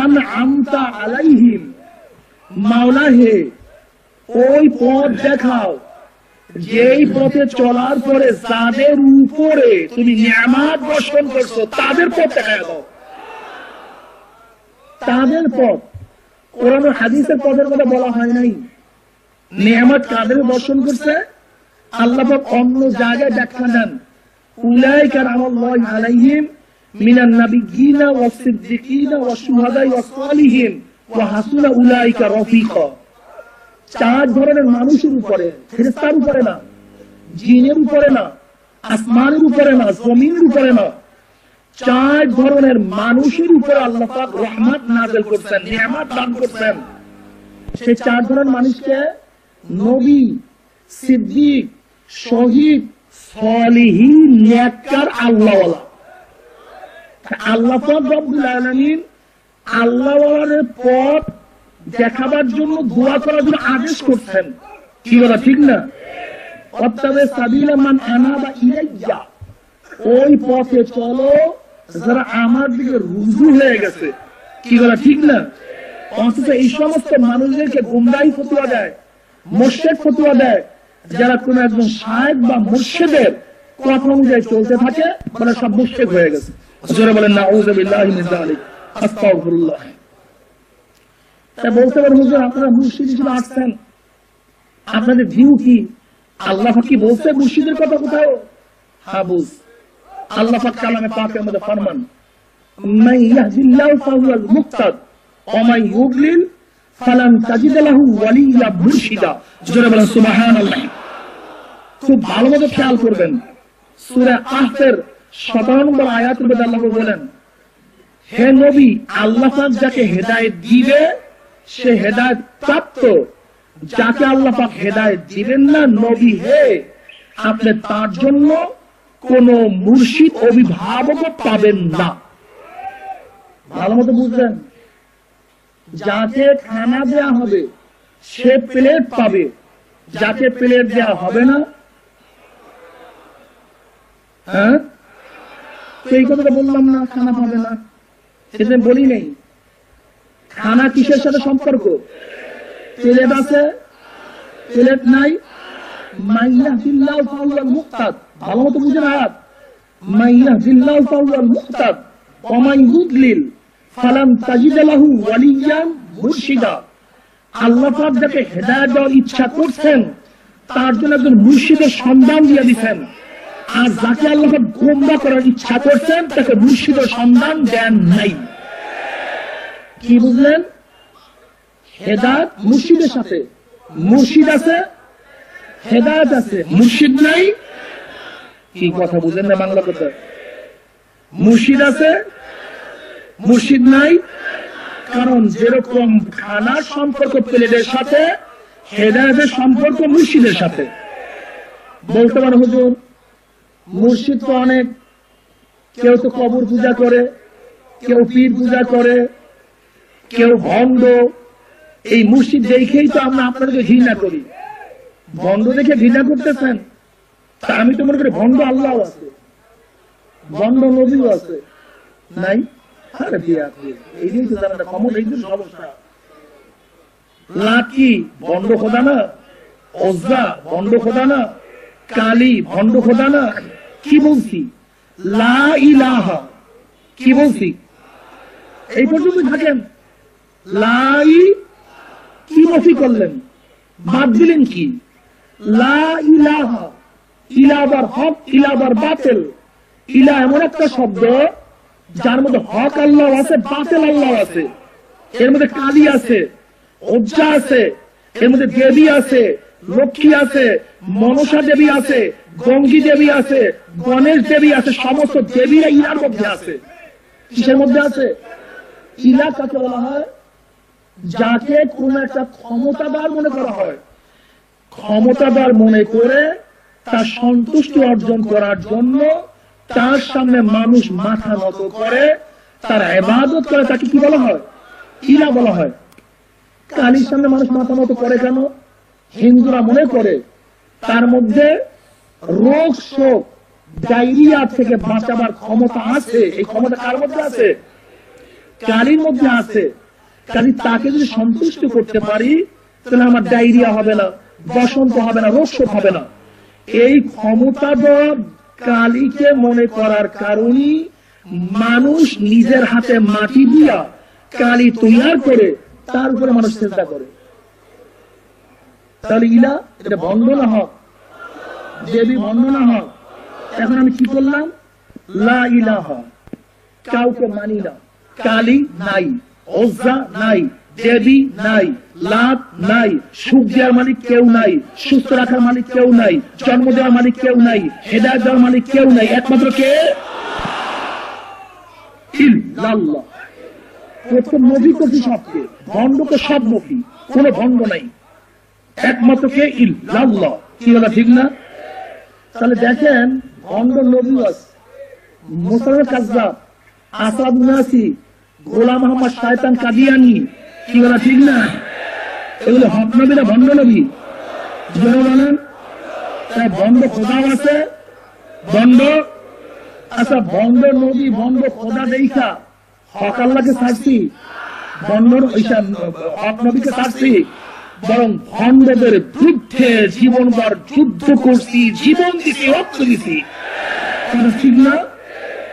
আনআমতা আলাইহিম। মাওলা হে, ওই পথ দেখাও যেই পথে চলার পরে যাদের উপরে তুমি নিয়ামত বর্ষণ করছো, তাদের পথ দেখায় দাও, তাদের পথ। কোরআন ও হাদিসের পথের কথা বলা হয় নাই। নিয়ামত কাদের বর্ষণ করছে? আল্লাহ পাক অন্য জায়গায় ব্যাখ্যা দেন, উলাইকা আনাল্লাহু আলাইহিম মিনান নাবিয়্যিনা ওয়াস সিদ্দিকিনা ওয়াস শুহাদাই ওয়াস সালিহিন ওয়া হাসুনা উলাইকা রফিকা। চার ধরনের মানুষের উপরে, ফেরেশতার উপরে না, জিনের উপরে না, আসমানের উপরে না, জমিনের উপরে না, চার ধরনের মানুষের উপরে আল্লাহ পাক রহমত নাযিল করছেন, নিয়ামত দান করছেন। সেই চার ধরনের মানুষকে নবী, সিদ্দিক, শহীদ, সালিহিন, নেককার, আল্লাহওয়ালা। আল্লাহ পাক রব্বুল আলামিন আল্লাহওয়ালার পথ দেখাবার জন্য, দোয়া করার জন্য আদেশ করছেন। কি বলা ঠিক না? ওয়াত্তাবি সাবিলা মান আনাবা ইলাইয়া, ওই পথে চলো যারা আমার দিকে রুজু হয়ে গেছে। কি বলা ঠিক না? অথচ এই সমস্ত মানুষদেরকে গুমরাহি ফতোয়া দেয়, মুশরিক ফতোয়া দেয়, যারা কোন একজন শায়েখ বা মুর্শিদের কথা অনুযায়ী চলতে থাকে, বলে সব মুশরিক হয়ে গেছে। জোরে বলেন নাউযু বিল্লাহি মিন যালিক, আস্তাগফিরুল্লাহ। তাই বলতে পারেন, হুজুর আপনারা মুর্শিদ হিসেবে আসছেন, আপনাদের ভিউ কি? আল্লাহ কি বলছে মুর্শিদের কথা কোথাও? হ্যাঁ, বুঝ। আল্লাহ পাক কালামে পাকের মধ্যে ফরমান, মান ইয়াহদিল্লাহু ফাহুয়াল মুহতাদ ওয়া মান ইউদ্লিল ফালান তাজিদ লাহু ওয়ালিয়্যা মুরশিদা। জোরে বলেন সুবহানাল্লাহ। খুব ভালোভাবে খেয়াল করবেন, সূরা কাহফের 17 নম্বর আয়াতের মধ্যে আল্লাহ বলেন, হে নবী, আল্লাহ পাক যাকে হেদায়েত দিবে সে হেদায়েত প্রাপ্ত, যাকে আল্লাহ পাক হেদায়েত দিবেন না, নবী হে, আপনি তার জন্য কোন মুর্শিদ অভিভাবক পাবেন না। ভালো মতো বুঝলেন, যাকে খানা দেয়া হবে সে প্লেট পাবে, যাকে প্লেট দেয়া হবে না, হ্যাঁ এই কথাটা বললাম না, খানা পাবে না, এটা বলি নেই। খানা কিসের সাথে সম্পর্ক? প্লেট আছে, প্লেট নাই। মাইয়াহদিল্লাহু ফাহুয়াল মুহতাদ, ভালো মতো বুঝেন আয়াত। মাইয়াহদিল্লাহু ফাহুয়াল মুহতাদ ওয়া মান ইউদ্লিল ফালান তাজিদ লাহু ওয়ালিয়্যান মুরশিদা। আল্লাহ পাক যাকে হেদায়েত দেওয়ার ইচ্ছা করছেন তার জন্য একজন মুর্শিদের সন্ধান দিয়ে দিবেন, আর যাকে আল্লাহ পাক গোমরাহ করার ইচ্ছা করছেন তাকে মুর্শিদের সন্ধান দেন নাই। কি বুঝলেন? হেদায়েত মুর্শিদের সাথে, মুর্শিদ আছে, হেদায়েত আছে, মুর্শিদ নাই। কি কথা বুঝেন না বাংলা কথা? মুর্শিদ আছে, মুর্শিদ নাই। কারণ যেরকম খানার সম্পর্ক প্লেটের সাথে, হেদায়েতের সম্পর্ক মুর্শিদের সাথে। বলতে পারো হুজুর মুর্শিদ তো অনেক, কেউ তো কবর পূজা করে, কেউ পীর পূজা করে, কেউ ভণ্ড। এই মুর্শিদ দেখেই তো আমরা আপনাদেরকে ঘৃণা করি। ভণ্ড দেখে ঘৃণা করতেছেন? তা আমি তো মনে করি ভণ্ড আল্লাহ আছে, ভণ্ড নবীও আছে, নাই? আরে বিয়া এই যে তো জানা কমন, এই জন্য সমস্যা। লাকি ভণ্ড খোদা না, ওজ্জা ভণ্ড খোদা না, কালী ভণ্ড খোদা না। কি বলছি? লা ইলাহা, কি বলছি? এই পর্যন্ত থাকেন। লাই কি নফি করলেন, বাদ দিলেন কি? লা ইলাহা, ইলাবার হক, ইলাবার বাতিল। ইলা এমন একটা শব্দ যার মধ্যে হক আল্লাহ আছে, বাতিল আল্লাহ আছে। এর মধ্যে কালী আছে, ওজ্জা আছে, এর মধ্যে দেবী আছে, লক্ষ্মী আছে, মনসা দেবী আছে, গঙ্গী দেবী আছে, গণেশ দেবী আছে। সমস্ত দেবীরা ইলার মধ্যে আছে। কিসের মধ্যে আছে? ইলা কাকে বলা হয়? যাকে কোন একটা ক্ষমতাদার মনে করা হয়, ক্ষমতাদার মনে করে তার সন্তুষ্টি অর্জন করার জন্য তার সামনে মানুষ মাথা নত করে, তার ইবাদত করে, তাকে কি বলা হয়? ইলা বলা হয়। কালীর সামনে মানুষ মাথা নত করে কেন? হিন্দুরা মনে করে তার মধ্যে রোগ শোক ডায়রিয়া থেকে বাঁচাবার ক্ষমতা আছে। এই ক্ষমতা কার মধ্যে আছে? কালীর মধ্যে আছে। কালী তাকে যদি সন্তুষ্ট করতে পারি তাহলে আমার ডায়রিয়া হবে না, বসন্ত হবে না, রোগ শোক হবে না। এই ক্ষমতাধর কালীকে মনে করার কারণে মানুষ নিজের হাতে মাটি দিয়া কালী তৈরি করে তার উপরে মানুষ চিন্তা করে। তাহলে ইলা এটা ভণ্ড না হক, দেবী ভণ্ড না হক। এখন আমি কি করলাম? লা ইলাহা, কাউকে মানি না। কালী নাই, ওজ্জা নাই, দেবী নাই, লাত নাই, সুখ দেওয়ার মালিক কেউ নাই, সুস্থ রাখার মালিক কেউ নাই, জন্ম দেওয়ার মালিক কেউ নাই, হেদায়েত দেওয়ার মালিক কেউ নাই, একমাত্র কে? ইল্লাল্লাহ। প্রথম নবী করছি সবকে, ভণ্ডকে সব নবী, কোন ভণ্ড নাই, একমাত্র কে? ইল্লাল্লাহ। কি বলা ঠিক না? তাহলে দেখেন ভণ্ড নবী আছে, মুসলমান কাযযাব, আসাদ নাসি, গোলাম আহমদ শয়তান কাদিয়ানি। কি বলা ঠিক না? এগুলো হক নবী না ভণ্ড নবী? জোরে বলেন। তাই ভণ্ড খোদাও আছে, ভণ্ড। আচ্ছা ভণ্ড নবী, ভণ্ড খোদা দেখা হক আল্লাহকে ছাড়ছি, ভণ্ড হক নবীকে ছাড়ছি? বরং ভণ্ডদের বিরুদ্ধে জীবনভর যুদ্ধ করছি, জীবন দিছি, রক্ত দিছি। ঠিক না?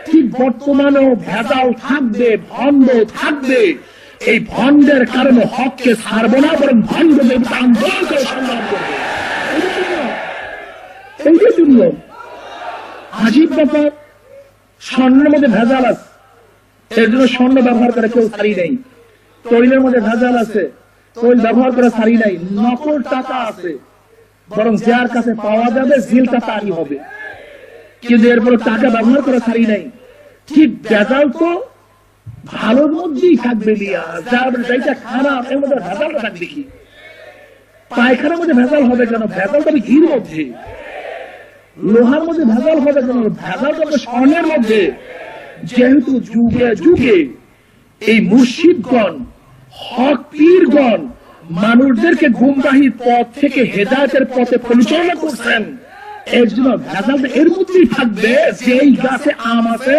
ঠিক বর্তমানেও ভেজাল থাকবে, ভণ্ড থাকবে। এই ভণ্ডের কারণে হককে ছাড়ব না, বরং ভণ্ডদের আন্দোলন করে সংগ্রাম করবে। এইটাই জন্য আজীব ব্যাপার। স্বর্ণের মধ্যে ভেজাল আছে, এর জন্য স্বর্ণ ব্যবহার করে কেউ ছাড়ি নেই। তৈলের মধ্যে ভেজাল আছে, তৈল ব্যবহার করে ছাড়ি নাই। নকল টাকা আছে, বরং যার কাছে পাওয়া যাবে জিলটা তারই হবে, কিন্তু এরপর টাকা ব্যবহার করে ছাড়ি নাই। ঠিক ভেজাল তো ভালোর মধ্যেই থাকবে, যার যেটা খারাপ এর মধ্যে ভেজালটা থাকবে। কি পায়খানার মধ্যে ভেজাল হবে কেন? ভেজাল তবে ঘির মধ্যে। লোহার মধ্যে ভেজাল হবে কেন? ভেজাল তবে স্বর্ণের মধ্যে। যেহেতু যুগে যুগে এই মুর্শিদগণ, হক পীরগণ মানুষদেরকে গুমরাহির পথ থেকে হেদায়েতের পথে পরিচালনা করছেন। এর জন্য ভেজাল এর মধ্যেই থাকবে, যেই গাছে আম আছে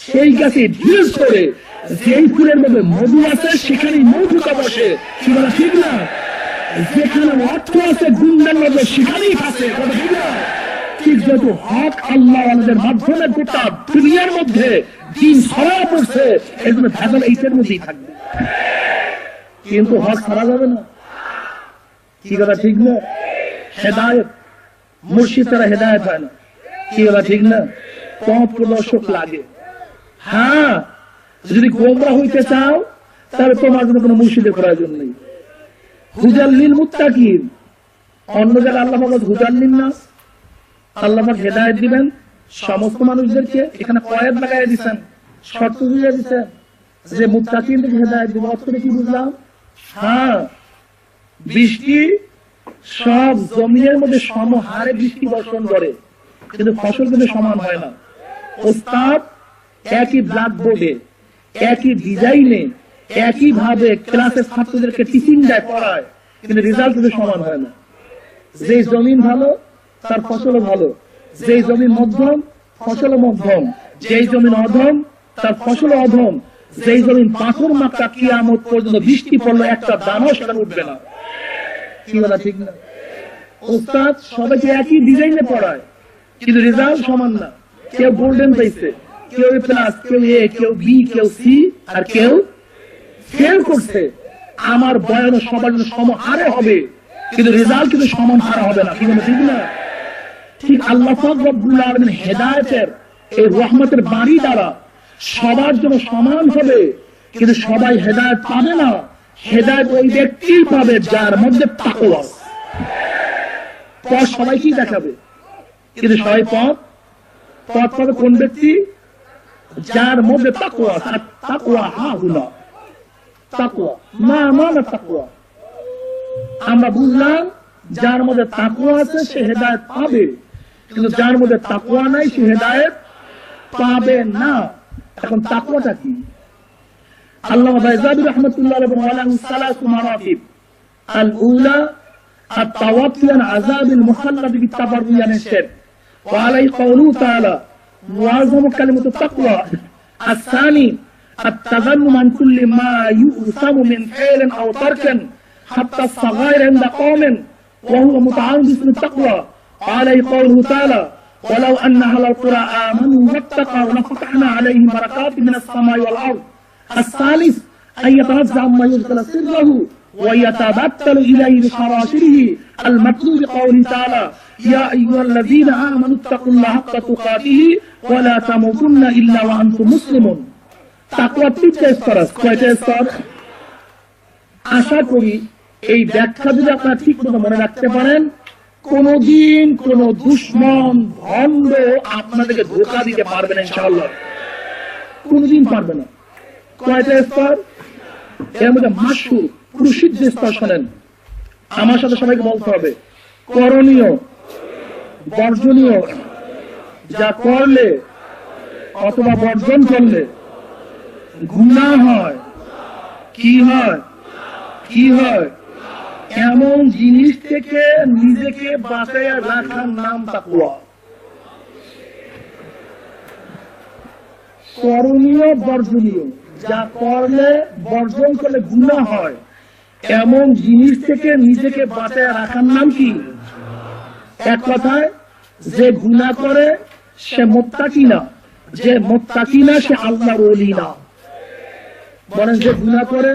সেই গাছে ঢিল করে, যেই ফুলের মধ্যে মধু আছে সেখানেই মধুকা বসে। কি বলা ঠিক না? যেখানে অর্থ আছে গুন্ডার মধ্যে সেখানেই আছে। ঠিক না? ঠিক যেহেতু হক আল্লাহ আমাদের মাধ্যমে গোটা দুনিয়ার মধ্যে দিন ছড়ায় পড়ছে, এই জন্য ভেজাল এইটার মধ্যেই থাকবে, কিন্তু হক ছাড়া যাবে না। কি কথা ঠিক না? হেদায়েত, মুর্শিদ ছাড়া হেদায়েত হয় না। কি কথা ঠিক না? পথ প্রদর্শক লাগে। হ্যাঁ, যদি গোমরা হইতে চাও তাহলে তোমার জন্য কোনো মুর্শিদের প্রয়োজন নেই। হুদাল্লিল মুত্তাকিন, অন্য জায়গায় আল্লাহ পাক হুদাল্লিন নাস, আল্লাহ পাক হেদায়েত দিবেন সমস্ত মানুষদেরকে। এখানে কয়েদ লাগাই দিচ্ছেন, শর্ত দিয়ে দিচ্ছেন যে মুত্তাকিনদেরকে হেদায়েত দিবেন। অর্থটা কি বুঝলাম? হ্যাঁ, বৃষ্টি সব জমিনের মধ্যে সমহারে বৃষ্টি বর্ষণ করে, কিন্তু ফসল কিন্তু সমান হয় না। ওস্তাদ একই ব্ল্যাকবোর্ডে, একই ডিজাইনে, একই ভাবে ক্লাসে ছাত্রদেরকে টিচিং দেয়, পড়ায়, কিন্তু রেজাল্ট কিন্তু সমান হয় না। যেই জমিন ভালো তার ফসলও ভালো, যেই জমিন মধ্যম ফসলও মধ্যম, যেই জমিন অধম তার ফসলও অধম, যেই জমিন পাথর মাত্রা কিয়ামত পর্যন্ত বৃষ্টি পড়লো একটা দানও সেটা উঠবে না। কি বলা ঠিক না? ওস্তাদ সবাইকে একই ডিজাইনে পড়ায়, কিন্তু রেজাল্ট সমান না। কেউ গোল্ডেন পাইছে, কেউ এ প্লাস, কেউ এ, কেউ বি, কেউ সি, আর কেউ ফেল করছে। আমার বয়ান সবার জন্য সমহারে হবে, কিন্তু রেজাল্ট কিন্তু সমান হারে হবে না। কি বলে ঠিক না? ঠিক আল্লাহ পাক রব্বুল আলামিন হেদায়েতের এই রহমতের বাড়ি দ্বারা সবার জন্য সমান হবে, কিন্তু সবাই হেদায়েত পাবে না। হেদায়েত ওই ব্যক্তিই পাবে যার মধ্যে তাকওয়া। পথ সবাইকেই দেখাবে, কিন্তু সবাই পথ পাবে কোন ব্যক্তি? যার মধ্যে তাকওয়া। তাকওয়া হাহুনা, তাকওয়া মা মানে তাকওয়া। আমরা বুঝলাম যার মধ্যে তাকওয়া আছে সে হেদায়েত পাবে, কিন্তু যার মধ্যে তাকওয়া নাই সে হেদায়েত পাবে না। এখন তাকওয়াটা কি? আল্লামা বাইজাবি রাহমাতুল্লাহ আলাইহি ওয়া লাহু সালাসু মারাতিব। আল উলা التوفي عن عذاب المخلد بالتبري عن الشرك، وعليه قوله تعالى معظم كلمة التقوى. الثاني التغنم عن كل ما يؤثم من فعل أو ترك حتى الصغائر عند قوم وهو متعاون باسم التقوى. وعليه قوله تعالى ولو أن أهل القرى آمنوا واتقوا لفتحنا عليهم بركات من السماء والأرض. الثالث أن يتنزع عما يدخل سره ويتبتل إليه بشراشره المطلوب قوله تعالى يا أيها الذين آمنوا اتقوا الله حق تقاته ولا تموتن إلا وأنتم مسلمون. তাকওয়া তিনটা স্তর আছে। কয়টা স্তর? আশা করি এই ব্যাখ্যা যদি আপনারা ঠিক মতো মনে রাখতে পারেন, কোনদিন কোন দুশমন ভণ্ড আপনাদেরকে ধোঁকা দিতে পারবে না ইনশাআল্লাহ, কোনদিন পারবে না। কয়টা স্তর? এর মধ্যে মাশহুর প্রসিদ্ধ স্তর শোনেন, আমার সাথে সবাইকে বলতে হবে। করণীয়, বর্জনীয়, যা করলে অথবা বর্জন করলে গুনাহ হয়, কি হয়? কি হয়? এমন জিনিস থেকে নিজেকে বাঁচাইয়া রাখার নাম তাকওয়া। করণীয়, বর্জনীয়, যা করলে বর্জন করলে গুনাহ হয়, এমন জিনিস থেকে নিজেকে বাঁচায় রাখার নাম কি? এক কথায়, যে গুনাহ করে সে মুত্তাকি না, যে মুত্তাকি না সে আল্লাহর ওলি না। বলেন, যে গুনাহ করে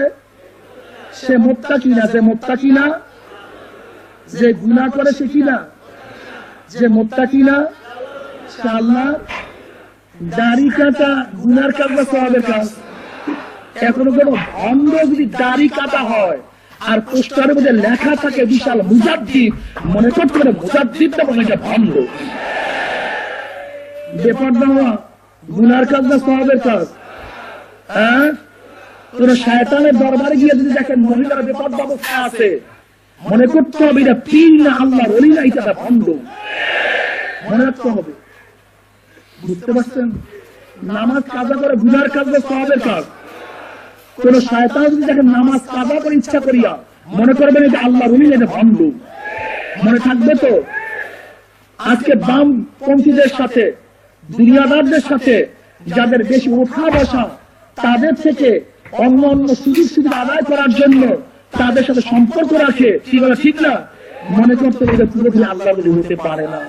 সে মুত্তাকি না, যে মুত্তাকি না, যে গুনাহ করে সে কি না? যে মুত্তাকি না সে আল্লাহ। দাড়ি কাটা গুনার কাজ না সওয়াবের কাজ? এখনো কোন ভণ্ড যদি দাড়ি কাটা হয় আর পোস্টারের মধ্যে লেখা থাকে বিশাল মুজাদ্দিদ, মনে করতে পারে মুজাদ্দিদটা মনে হয় ভণ্ড। বেপরদা হওয়া গুনার কাজ না সওয়াবের কাজ? হ্যাঁ, কোন শয়তানের দরবারে গিয়ে যদি দেখেন মহিলারা বেপরদা অবস্থায় আছে, মনে করতে হবে এটা পীর না আল্লাহর ওলি না, এটা ভণ্ড। মনে রাখতে হবে। বুঝতে পারছেন? নামাজ কাজা করে গুনার কাজ না সওয়াবের কাজ? কোন শয়তান যদি দেখেন নামাজ কাজা করে ইচ্ছা করিয়া, মনে করবেন এটা আল্লাহর ওলি, এটা ভণ্ড। মনে থাকবে তো, আজকে বামপন্থীদের সাথে, দুনিয়াদারদের সাথে যাদের বেশি ওঠা বসা, তাদের থেকে অন্য অন্য সুযোগ সুবিধা আদায় করার জন্য তাদের সাথে সম্পর্ক রাখে, কি বলে ঠিক না? মনে করতে এটা পুরোপুরি আল্লাহর ওলি হতে পারে না।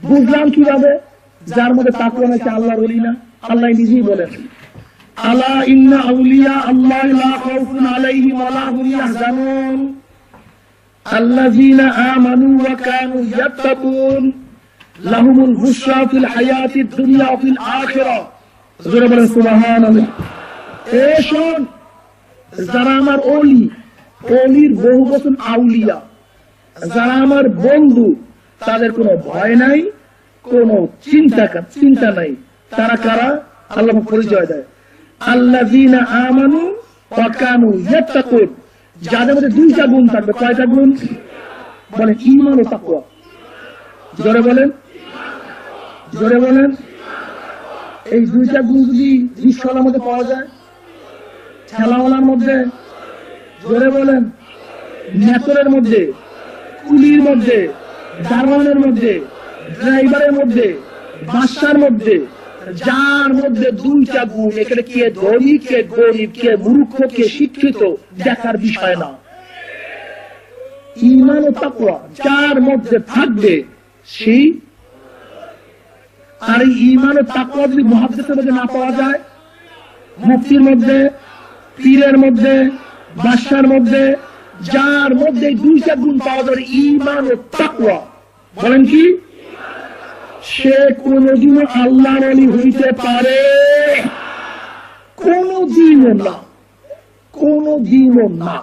বুঝলাম কিভাবে? যার মধ্যে তাকওয়া নাকি আল্লাহর ওলি না। আল্লাহ নিজেই বলেন, আলা ইন্না আউলিয়া আল্লাহ লা খাউফুন আলাইহিম ওয়া লা হুম ইয়াহজানুন আল্লাযীনা আমানু ওয়া কানু ইয়াত্তাকুন লাহুমুল বুশরা ফিল হায়াতিদ দুনিয়া ওয়া ফিল আখিরাহ। জোরে বলেন সুবহানাল্লাহ। এ শোন, যারা আমার ওলি, ওলির বহু বচন আউলিয়া, যারা আমার বন্ধু, তাদের কোনো ভয় নাই, কোনো চিন্তা নাই। তারা কারা? আল্লাহ পরিচয় দেয়, আল্লাযীনা আমানু ওয়া কানু ইয়াত্তাকুন। যাদের মধ্যে দুইটা গুণ থাকবে। কয়টা গুণ? বলেন ঈমান ও তাকওয়া। জোরে বলেন, জোরে বলেন। এই দুইটা গুণ যদি রিকশাওয়ালার মধ্যে পাওয়া যায়, ঠেলাওয়ালার মধ্যে, জোরে বলেন, নেতরের মধ্যে, কুলির মধ্যে, দারোয়ানের মধ্যে, ড্রাইভারের মধ্যে, বাদশার মধ্যে, যার মধ্যে দুইটা গুণ, এখানে কে ধনী, কে গরিব, কে মূর্খ, কে শিক্ষিত দেখার বিষয় না। ঈমান ও তাকওয়া যার মধ্যে থাকবে সেই। আর এই ঈমান ও তাকওয়া যদি মুহাদ্দিসের মধ্যে না পাওয়া যায়, মুফতির মধ্যে, পীরের মধ্যে, বাদশার মধ্যে, যার মধ্যে দুইটা গুণ পাওয়া যাবে, ঈমান ও তাকওয়া, বলেন কি? সে কোনদিনও আল্লাহর ওলি হইতে পারে? কোনদিনও না, কোনদিনও না,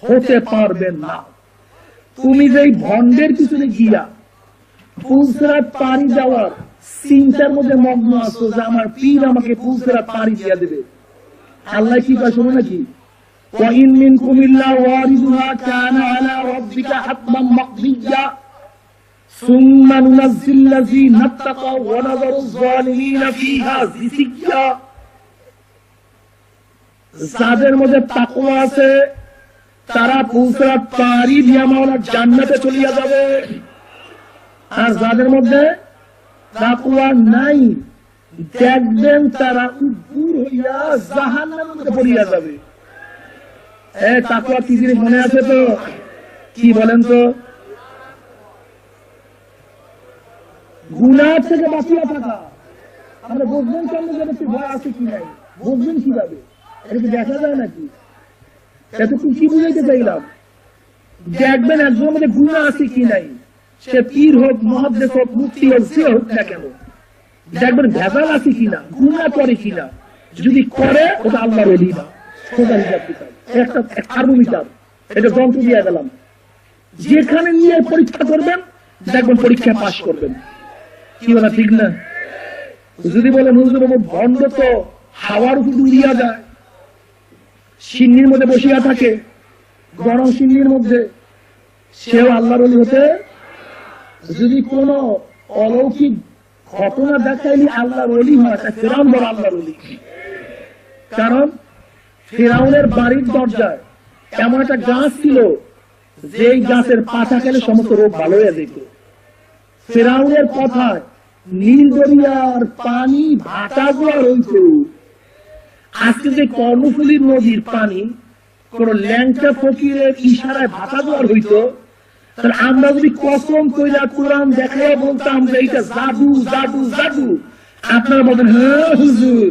হতে পারবে না। তুমি যে ভণ্ডের পিছনে গিয়া পুলসিরাত পাড়ি দেওয়ার চিন্তার মধ্যে মগ্ন আছো যে আমার পীর আমাকে পুলসিরাত পাড়ি দিয়া দেবে, আল্লাহ কি কয় শোনো নাকি? ওয়া ইন মিনকুম ইল্লা ওয়ারিদুহা কানা আলা রাব্বিকা হাতমান মাকদিয়্যা সুম্মা নুনাজ্জিল লাযীনা তাকাউ ওয়া নাযারুয যালিমিনা ফীহা জিসিয়্যা। যাদের মধ্যে তাকওয়া আছে তারা পুলসিরাত পাড়ি দিয়া মাওলার জান্নাতে চলিয়া যাবে, আর যাদের মধ্যে তাকওয়া নাই দেখবেন তারা উদ্দূর হইয়া জাহান্নামের মধ্যে পড়িয়া যাবে। তাকওয়া কি জিনিস মনে আছে তো? কি বলেন তো? গুনাহ থেকে বাঁচিয়া থাকা। আমরা বুঝবেন কেমন যেন ভয় আছে কি নাই, বুঝবেন কিভাবে? এটা কি দেখা যায় নাকি? এতটুকু কি বুঝাইতে চাইলাম? দেখবেন একজনের মধ্যে গুনাহ আছে কি নাই, সে পীর হোক, মুহাদ্দিস হোক, মুফতি হোক, যে হোক না কেন, দেখবেন ভেজাল আছে কিনা, গুনাহ করে কিনা। যদি করে ওটা আল্লাহর ওলি না, সোজা হিসাব কিতাব। একটা থার্মোমিটার, এটা যন্ত্র দিয়ে গেলাম, যেখানে নিয়ে পরীক্ষা করবেন দেখবেন পরীক্ষায় পাশ করবেন। কি বলা ঠিক না? যদি বলে হুজুর বাবু ভণ্ড তো হাওয়ার উপর উড়িয়া যায়, সিন্নির মধ্যে বসিয়া থাকে, গরম সিন্নির মধ্যে, সেও আল্লাহর ওলি হতে? যদি কোন অলৌকিক ঘটনা দেখাইলি আল্লাহর ওলি হয়, তা ফেরাউন বড় আল্লাহর ওলি। কারণ ফেরাউনের বাড়ির দরজায় এমন একটা গাছ ছিল যেই গাছের পাতা খেলে সমস্ত রোগ ভালো হয়ে যেত। ফেরাউনের কথায় নীল দরিয়ার পানি ভাটা জোয়ার হইত। আজকে যে কর্ণফুলীর নদীর পানি কোন ল্যাংটা ফকিরের ইশারায় ভাটা জোয়ার হইত, তাহলে আমরা যদি কসম কইরা কোরআন দেখাইয়া বলতাম যে এটা জাদু জাদু জাদু, আপনারা বলেন হ্যাঁ হুজুর,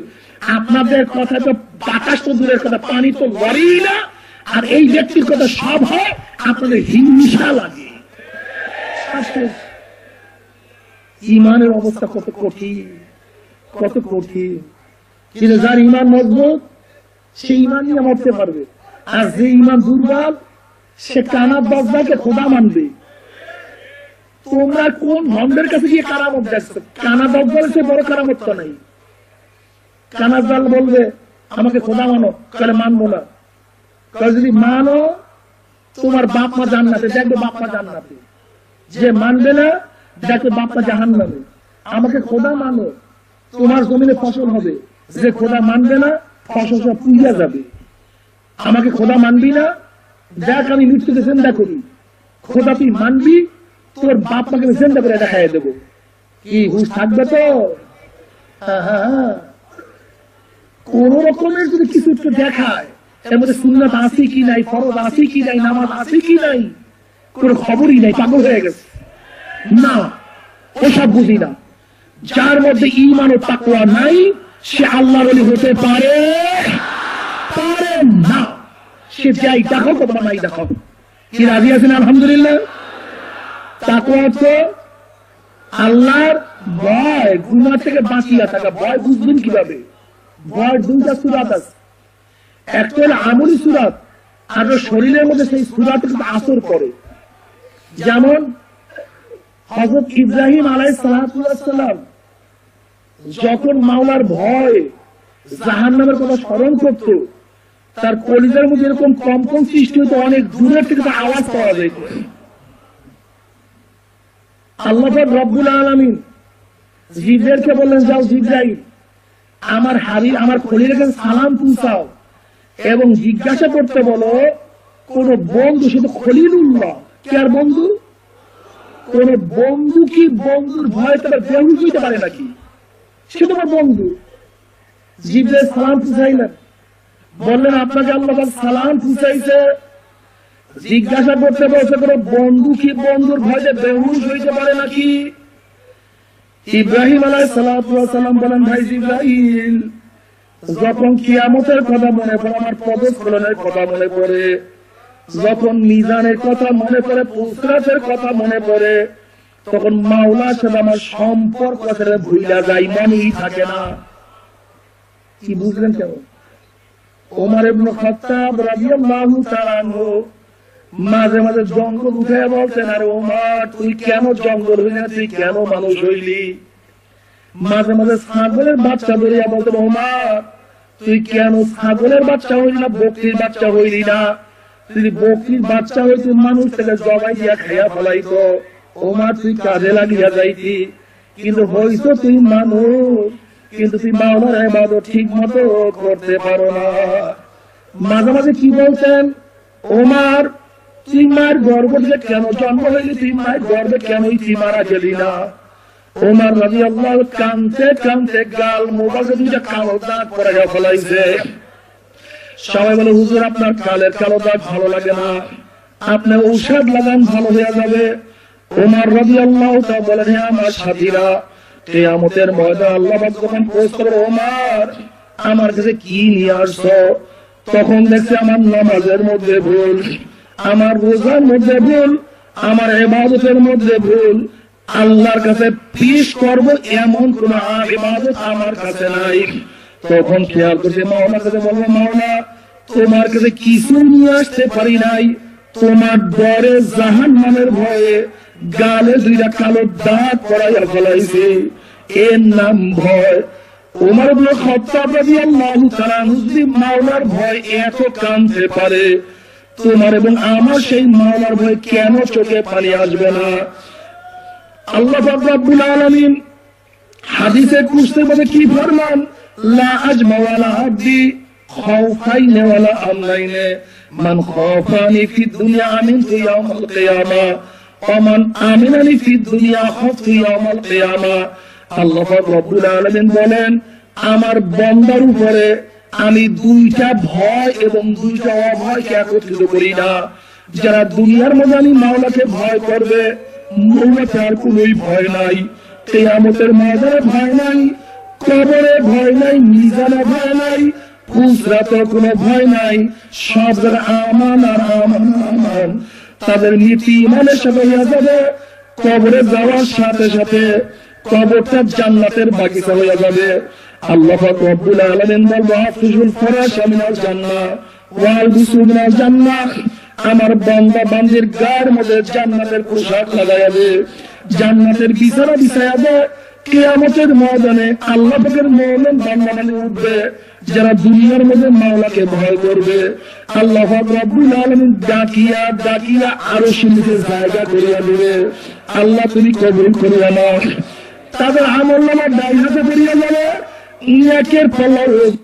আপনাদের কথা তো বাতাস তো দূরের কথা, পানি তো লড়েই না, আর এই ব্যক্তির কথা সব হয়, আপনাদের হিংসা লাগে। ইমানের অবস্থা কত কঠিন, কত কঠিন। কিন্তু যার ইমান মজবুত সে ইমান নিয়ে মরতে পারবে, আর যে ইমান দুর্বল সে কানার দরজাকে খোদা মানবে। তোমরা কোন ভণ্ডের কাছে গিয়ে কারামত দেখছো? কানা দরজার চেয়ে বড় কারামত তো নাই। কানার জাল বলবে আমাকে খোদা মানো, তাহলে মানবো না। যদি মানো তোমার বাপ মা জান্নাতে, দেখবে বাপ মা জান্নাতে। যে মানবে না দেখবে বাপ মা জাহান্নামে। আমাকে খোদা মানো, তোমার জমিনে ফসল হবে, যে খোদা মানবে না ফসল সব পুড়িয়া যাবে, আমাকে খোদা মানবি না, দেখ আমি মৃত্যুকে জিন্দা করি, খোদা তুই মানবি, তোর বাপ মাকে জিন্দা করে দেখাই দেবো। কি হুশ থাকবে তো? কোন রকমের যদি কিছু একটু দেখায়, এর মধ্যে সুন্নাত আছে কি নাই, ফরজ আছে কি নাই, নামাজ আছে কি নাই, কোন খবরই নাই, পাগল হয়ে গেছে। না, ওসব বুঝি না। যার মধ্যে ঈমান ও তাকওয়া নাই সে আল্লাহর ওলি হতে পারে না। সে যাই দেখো অথবা নাই দেখো। কি রাজি আছেন? আলহামদুলিল্লাহ। তাকওয়া হচ্ছে আল্লাহর ভয়, গুনাহ থেকে বাঁচিয়া থাকা। ভয় বুঝবেন কিভাবে? ভয় দুইটা সূরাত আছে, একটা হলো আমলি সূরাত, আর শরীরের মধ্যে সেই সূরাতে কিন্তু আসর করে। যেমন হযরত ইব্রাহিম আলাইহিস সালাম যখন মাওলার ভয় জাহান্নামের কথা স্মরণ করত, তার কলিজার মধ্যে এরকম কম্পন সৃষ্টি হতো, অনেক দূরের থেকে তার আওয়াজ পাওয়া যেত। আল্লাহ রব্বুল আলামিন জিবরাইলকে বললেন, যাও জিবরাইল, আমার হাবিব আমার খলিলের কাছে সালাম পৌঁছাও এবং জিজ্ঞাসা করতে বলো কোন বন্ধু, সে তো খলিলুল্লাহ, কে আর বন্ধু? কোন বন্ধু কি বন্ধুর ভয় তার বেহুশ হইতে পারে নাকি? সে তোমার বন্ধু। জিবরাইল সালাম পৌঁছাইলেন, বললেন আপনাকে আল্লাহ সালাম পৌঁছাইছে, জিজ্ঞাসা করতে বলছে কোন বন্ধু কি বন্ধুর ভয়ে বেহুশ হইতে পারে নাকি? ইব্রাহিম আলাইহিস সালাম বলেন, ভাই জিবরাইল, যখন কিয়ামতের কথা মনে পড়ে, আমার পদস্খলনের কথা মনে পড়ে, যখন মিজানের কথা মনে পড়ে, পুসরাতের কথা মনে পড়ে, তখন মাওলার সাথে আমার সম্পর্ক ছেড়ে ভুইলা যায়, মনেই থাকে না। কি বুঝলেন কেন? ওমর ইবনে খাত্তাব রাদিয়াল্লাহু তাআলা আনহু মাঝে মাঝে জঙ্গল উঠে বলতেন, আরে ওমর তুই কেন জঙ্গল হইলি না, তুই কেন মানুষ হইলি? মাঝে মাঝে ছাগলের বাচ্চা ধরিয়া বলতেন, ওমর তুই কেন ছাগলের বাচ্চা হইলি না, বকরির বাচ্চা হইলি না? তুই বকরির বাচ্চা হইতে মানুষ থেকে জবাই দিয়া খাইয়া ফেলাইতো, ওমর তুই কাজে লাগিয়া যাইতি, কিন্তু হইতো তুই মানুষ, কিন্তু তুই মাওলার ইবাদত ঠিক মতো করতে পারো না। মাঝে মাঝে কি বলতেন, ওমর তুই মায়ের গর্ভ থেকে কেন জন্ম হইলি, তুই মায়ের গর্ভে কেনই তুই মারা গেলি না? ওমর রাদিয়াল্লাহু কাঁদতে কাঁদতে গাল মোবারকে দুইটা কালো দাগ পড়াইয়া ফেলাইছে। সবাই বলে, হুজুর আপনার গালের কালো দাগ ভালো লাগে না, আপনি ঔষধ লাগান ভালো হয়ে যাবে। ওমর রাদিয়াল্লাহু তাআলা বলেন, হে আমার সাথীরা, কিয়ামতের ময়দানে আল্লাহ পাক যখন প্রশ্ন করবে, ওমর আমার কাছে কি নিয়ে আসছো? তখন দেখছে আমার নামাজের মধ্যে ভুল, আমার রোজার মধ্যে ভুল, আমার ইবাদতের মধ্যে ভুল, আল্লাহর কাছে পেশ করব এমন কোন ইবাদত আমার কাছে নাই। তখন খেয়াল করছে, মাওলার কাছে বলবো, মাওলা তোমার কাছে কিছু নিয়ে আসতে পারি নাই, তোমার ডরে জাহান্নামের ভয়ে গালে দুইটা কালো দাগ পড়াইয়া ফেলাইছে, এর নাম ভয়। ওমর ইবনে খাত্তাব রাদিয়াল্লাহু তাআলা যদি মাওলার ভয় এত কাঁদতে পারে, তোমার এবং আমার সেই মাওলার ভয় কেন চোখে পানি আসবে না? আল্লাহ পাক রব্বুল আলামিন হাদিসে কুদসির মধ্যে কি ফরমান, লা আজমা ওয়ালা আবদি খাউফাইন ওয়ালা আমনাইন, মান খাফানি ফিদ দুনিয়া আমিনতু ইয়াউমাল কিয়ামা ওয়া মান আমিনানি ফিদ দুনিয়া খাফতু ইয়াউমাল কিয়ামা। আল্লাহ পাক রব্বুল আলামিন বলেন, আমার বান্দার উপরে আমি দুইটা ভয় এবং দুইটা অভয়কে একত্রিত করি না। যারা দুনিয়ার মধ্যে আমি মাওলাকে ভয় করবে, মৌলাকে আর কোনোই ভয় নাই, কিয়ামতের ময়দানে ভয় নাই, কবরে ভয় নাই, মিজানে ভয় নাই, ফুসরাতে কোনো ভয় নাই, সব যারা আমান আর আমান আমান, তাদের নীতি ইমানের সাথে হয়ে যাবে। কবরে যাওয়ার সাথে সাথে কবরটা জান্নাতের বাগিচা হয়ে যাবে। আল্লাহ পাক রব্বুল আলামিন বলবো, আফিজুল ফরাশ মিনাল জান্নাহ ওয়াল বিসু মিনাল জান্নাহ, আমার বান্দা বান্দির গায়ের মধ্যে জান্নাতের পোশাক লাগাইয়া দে, জান্নাতের বিছানা বিছাইয়া দে। কিয়ামতের ময়দানে আল্লাহ পাকের মুমিন বান্দা মানে উঠবে, যারা দুনিয়ার মধ্যে মাওলাকে ভয় করবে। আল্লাহ পাক রব্বুল আলামিন ডাকিয়া ডাকিয়া আরশের নিচে জায়গা করিয়া দিবে। আল্লাহ তুমি কবুল করিয়া নাও। তাদের আমলনামা ডাইন হাতে করিয়া যাবে, নেকের পাল্লা রয়েছে।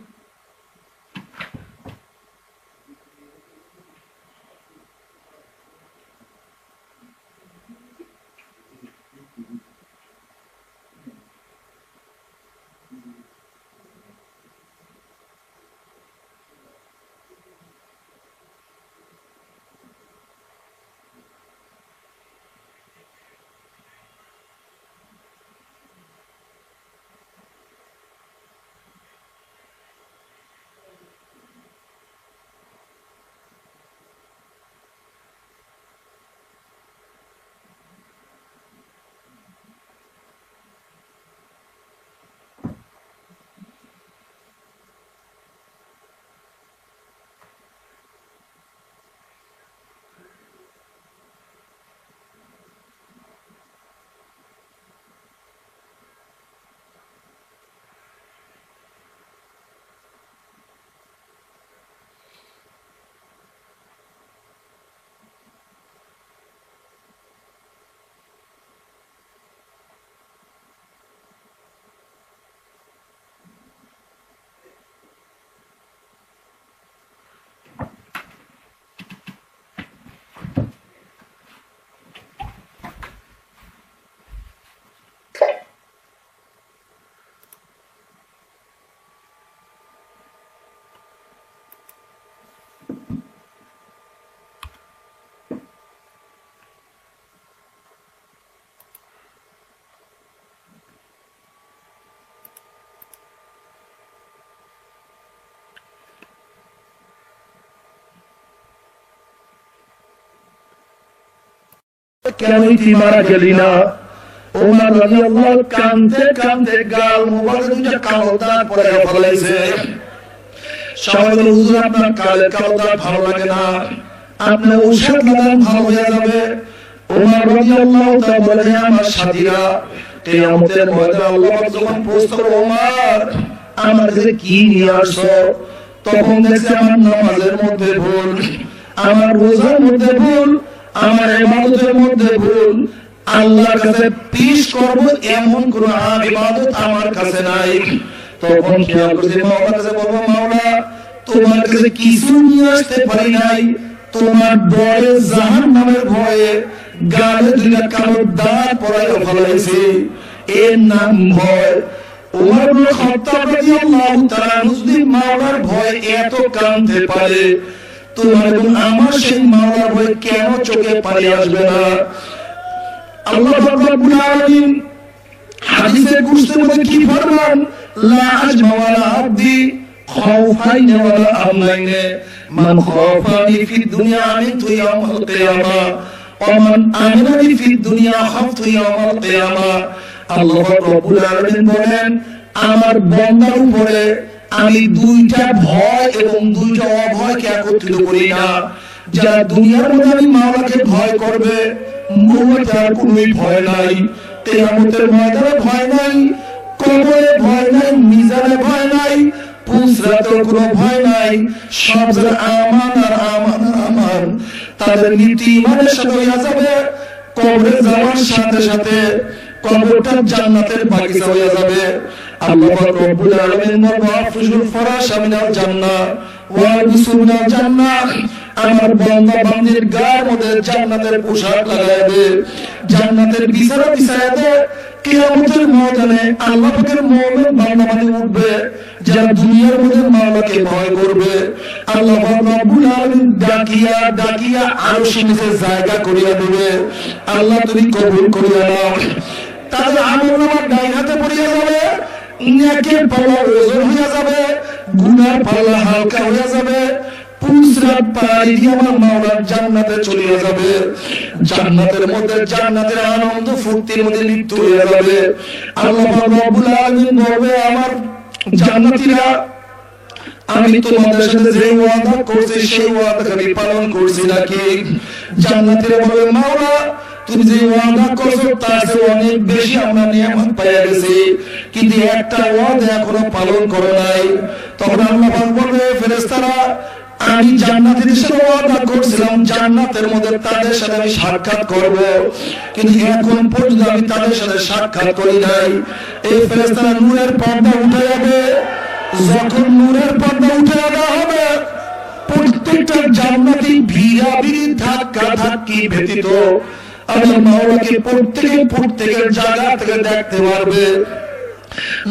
কেনই তুই মারা গেলি না? ওমর রাদিয়াল্লাহু কাঁদতে কাঁদতে গাল মুবারক দুইটা কালো দাগ পড়ে ফেলেছে। সবাই বলে, হুজুর আপনার কালো দাগ ভালো লাগে না, আপনি ঔষধ লাগান ভালো হয়ে যাবে। ওমর রাদিয়াল্লাহু তাআলা বলেন, আমার সাথীরা, কিয়ামতের ময়দানে আল্লাহ যখন প্রশ্ন করবে, ওমর আমার কাছে কি নিয়ে আসছো? তখন দেখছে আমার নামাজের মধ্যে ভুল, আমার রোজার মধ্যে ভুল, আমার ইবাদতের মধ্যে ভুল। আল্লাহর কাছে পেশ করব এমন কোন ইবাদত আমার কাছে নাই। তখন খেয়াল করে মাওলার কাছে বলবো, মাওলা তোমার কাছে কিছু নিয়ে আসতে পারি নাই, তোমার ডরে জাহান্নামের ভয়ে গালে দুইটা কালো দাগ পড়ায় ফেলাইছি, এর নাম ভয়। ওমর ইবনে খাত্তাব রাদিয়াল্লাহু তাআলা যদি মাওলার ভয় এত কাঁদতে পারে, তোমার এবং আমার সেই মাওলার ভয় কেন চোখে পানি আসবে না? আল্লাহ পাক রব্বুল আলামিন হাদিসে কুদসির মধ্যে কি ফরমান, লা আজমা ওয়ালা আবদি খাউফাইন ওয়ালা আমনাইন, মান খাফানি ফিদ দুনিয়া আমিনতু ইয়াউমাল কিয়ামা ওয়া মান আমানানি ফিদ দুনিয়া খাফতু ইয়াউমাল কিয়ামা। আল্লাহ পাক রব্বুল আলামিন বলেন, আমার বান্দার উপরে আমি দুইটা ভয় এবং দুইটা অভয়কে একত্রিত করি না। যারা দুনিয়ার মধ্যে আমি মাওলাকে ভয় করবে, মৌতের কোনো ভয় নাই, কিয়ামতের ময়দানে ভয় নাই, কবরে ভয় নাই, মিজানে ভয় নাই, পুসরাতের কোনো ভয় নাই। সব যারা আমান আর আমান আর আমান, তাদের মৃত্যু ইমানের সাথে হয়ে যাবে। কবরে যাওয়ার সাথে সাথে কবরটা জান্নাতের বাগিচা হয়ে যাবে। আল্লাহ পাক রব্বুল আলামিন মাফুজুল ফরাশ মিনাল জান্নাহ ওয়া বিসুনাল জান্নাহ, আমার বান্দা বান্দির গায়ের মধ্যে জান্নাতের পোশাক লাগাবে, জান্নাতের বিছানা বিছায়াবে। কিয়ামতের ময়দানে আল্লাহ পাকের মুমিন বান্দা বান্দি উঠবে, যারা দুনিয়ার মধ্যে মাওলাকে ভয় করবে। আল্লাহ পাক রব্বুল আলামিন ডাকিয়া ডাকিয়া আরশের নিচে জায়গা করিয়া দেবে। আল্লাহ তুমি কবুল করিয়া নাও। তাদের আমলনামা ডান হাতে পড়িয়া যাবে, নেকের পাল্লা ওজন হয়ে যাবে, গুনার পাল্লা হালকা হয়ে যাবে। পুসরাত পাড়ি দিয়ে আমার মাওলার জান্নাতে চলে যাবে। জান্নাতের মধ্যে জান্নাতের আনন্দ ফুর্তির মধ্যে লিপ্ত হয়ে যাবে। আল্লাহ রাব্বুল আলামিন বলবে, আমার জান্নাতীরা, আমি তোমাদের সাথে যে ওয়াদা করছি সেই ওয়াদা আমি পালন করছি নাকি? জান্নাতীরা বলবে, মাওলা তুমি যে ওয়াদা করছো তার চেয়ে অনেক বেশি আমরা নিয়ামত পেয়ে গেছি, কিন্তু একটা ওয়াদা এখনো পালন করো নাই। তখন আল্লাহ পাক বলবে, ফেরেশতারা আমি জান্নাতীদের সাথে ওয়াদা করছিলাম জান্নাতের মধ্যে তাদের সাথে আমি সাক্ষাৎ করব, কিন্তু এখন পর্যন্ত আমি তাদের সাথে সাক্ষাৎ করি নাই। এই ফেরেশতারা নূরের পর্দা উঠে যাবে। যখন নূরের পর্দা উঠে দেওয়া হবে, প্রত্যেকটা জান্নাতি ভিড়াভিড়ি ধাক্কা ধাক্কি ব্যতীত আল্লাহ মাওলাকে প্রত্যেকের জায়গা থেকে দেখতে পারবে।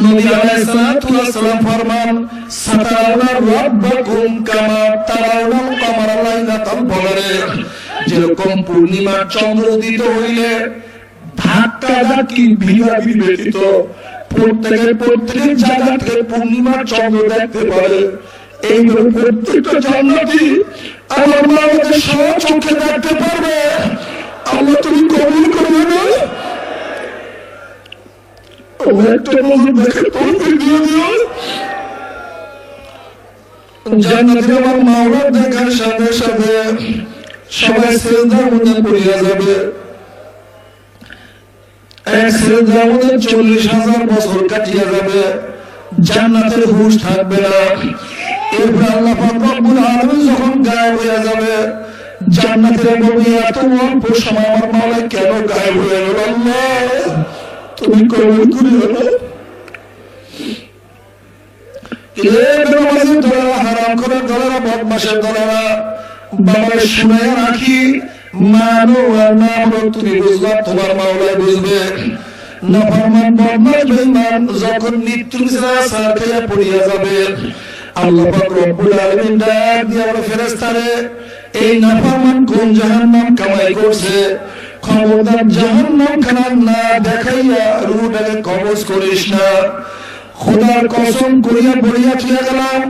নবী আলাইহিস সালাতু ওয়াস সালাম ফরমান, সাতারাউনা রাব্বাকুম কামা তারাউনাল কামারা লাইলাতাল বদরে, যেরকম পূর্ণিমার চন্দ্র উদিত হইলে ধাক্কা ধাক্কি ভিড়াভিড়ি ব্যতীত প্রত্যেকের জায়গা থেকে পূর্ণিমার চন্দ্র দেখতে পারে, এইভাবে প্রত্যেকটা জান্নাতি আমার মাওলাকে স্বচক্ষে দেখতে পারবে। আল্লাহ তুমি কবুল করবে না? একটা নজর দেখে তৌফিক দিয়ে দিও। জান্নাতে আমার মাওলা দেখার সাথে সাথে সবাই সিজদার মধ্যে পড়িয়া যাবে। এক সিজদার মধ্যে 40,000 বছর কাটিয়া যাবে, জান্নাতের হুঁশ থাকবে না। এরপর আল্লাহ পাক রব্বুল আলামিন যখন গায়েব হয়ে যাবে, জান্নাতের বলবে এত অল্প সময় আমার মাওলা কেন গায়েব হয়ে গেল? আল্লাহ তুমি কবুল করিও না। হারাম করে দলেরা, বদমাশের দলেরা, বাবারে শুনাইয়া রাখি, মানো আর না মানো তুমি বুঝবা, তোমার মাওলাই বুঝবে। নাফরমান বদমাশ বেঈমান যখন মৃত্যুর ছায়া খেয়ে পড়িয়া যাবে, আল্লাহ পাক রব্বুল আলামিন ডাক দিয়া বলে, ফেরেশতারে এই নাফরমান কোন জাহান্নাম কামাই করছে, খবরদার জাহান্নাম খানা না দেখাইয়া রূহটাকে কবজ করিস না। খোদার কসম করিয়া বলিয়া চলে গেলাম,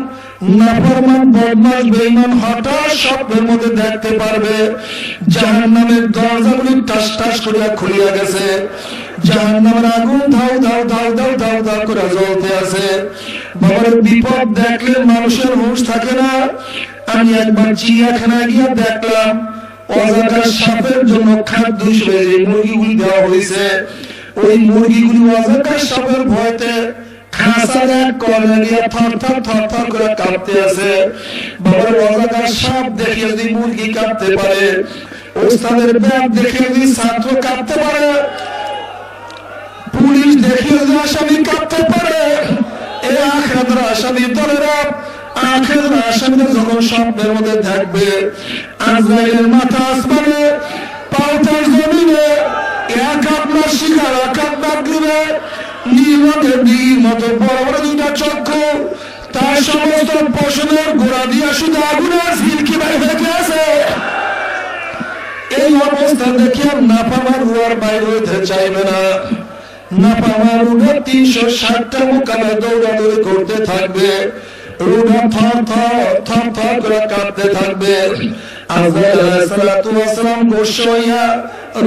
নাফরমান বদমাশ বেঈমান হঠাৎ স্বপ্নের মধ্যে দেখতে পারবে জাহান্নামের দরজাগুলি টাস টাস করিয়া খুলিয়া গেছে, জাহান্নামের আগুন ধাউ ধাউ ধাউ ধাউ ধাউ ধাউ করে জ্বলতে আছে। বাবার বিপদ দেখলে মানুষের হুঁশ থাকে না। আমি একবার চিড়িয়াখানায় গিয়ে দেখলাম অজাগা সাপের জন্য খাদ্য হিসেবে যে মুরগিগুলি দেওয়া হয়েছে, ওই মুরগিগুলি অজাগা সাপের ভয়তে খাঁচার এক কর্নার গিয়ে থর থর থর থর করে কাঁপতে আছে। বাবার অজাগা সাপ দেখে যদি মুরগি কাঁপতে পারে, ওস্তাদের ব্যাগ দেখে যদি ছাত্র কাঁপতে পারে, পুলিশ দেখে যদি আসামি কাঁপতে পারে, এই আখিরাতের আসামি দলেরা আখিরাতের আসামিদের যখন স্বপ্নের মধ্যে থাকবে, আজরাইলের মাথা আসমানে, পাউটার জমিনে, এক আপনার শিকার এক আপনার দিবে, নীলমতের নীল মতো বড় বড় দুটা চক্ষু, তার সমস্ত পশমের গোড়া দিয়া শুধু আগুনের ঝিলকি বাইরে হয়ে আছে। এই অবস্থা দেখে আর নাফরমান রুয়ার বাইরে হইতে চাইবে না। নাফরমান রুয়া 360টা মোকামে দৌড়াদৌড়ি করতে থাকবে, রুয়া থর থর থর থর করে কাঁপতে থাকবে। আজরাইল আলাইহিস সালাতু ওয়াস সালাম গোসইয়া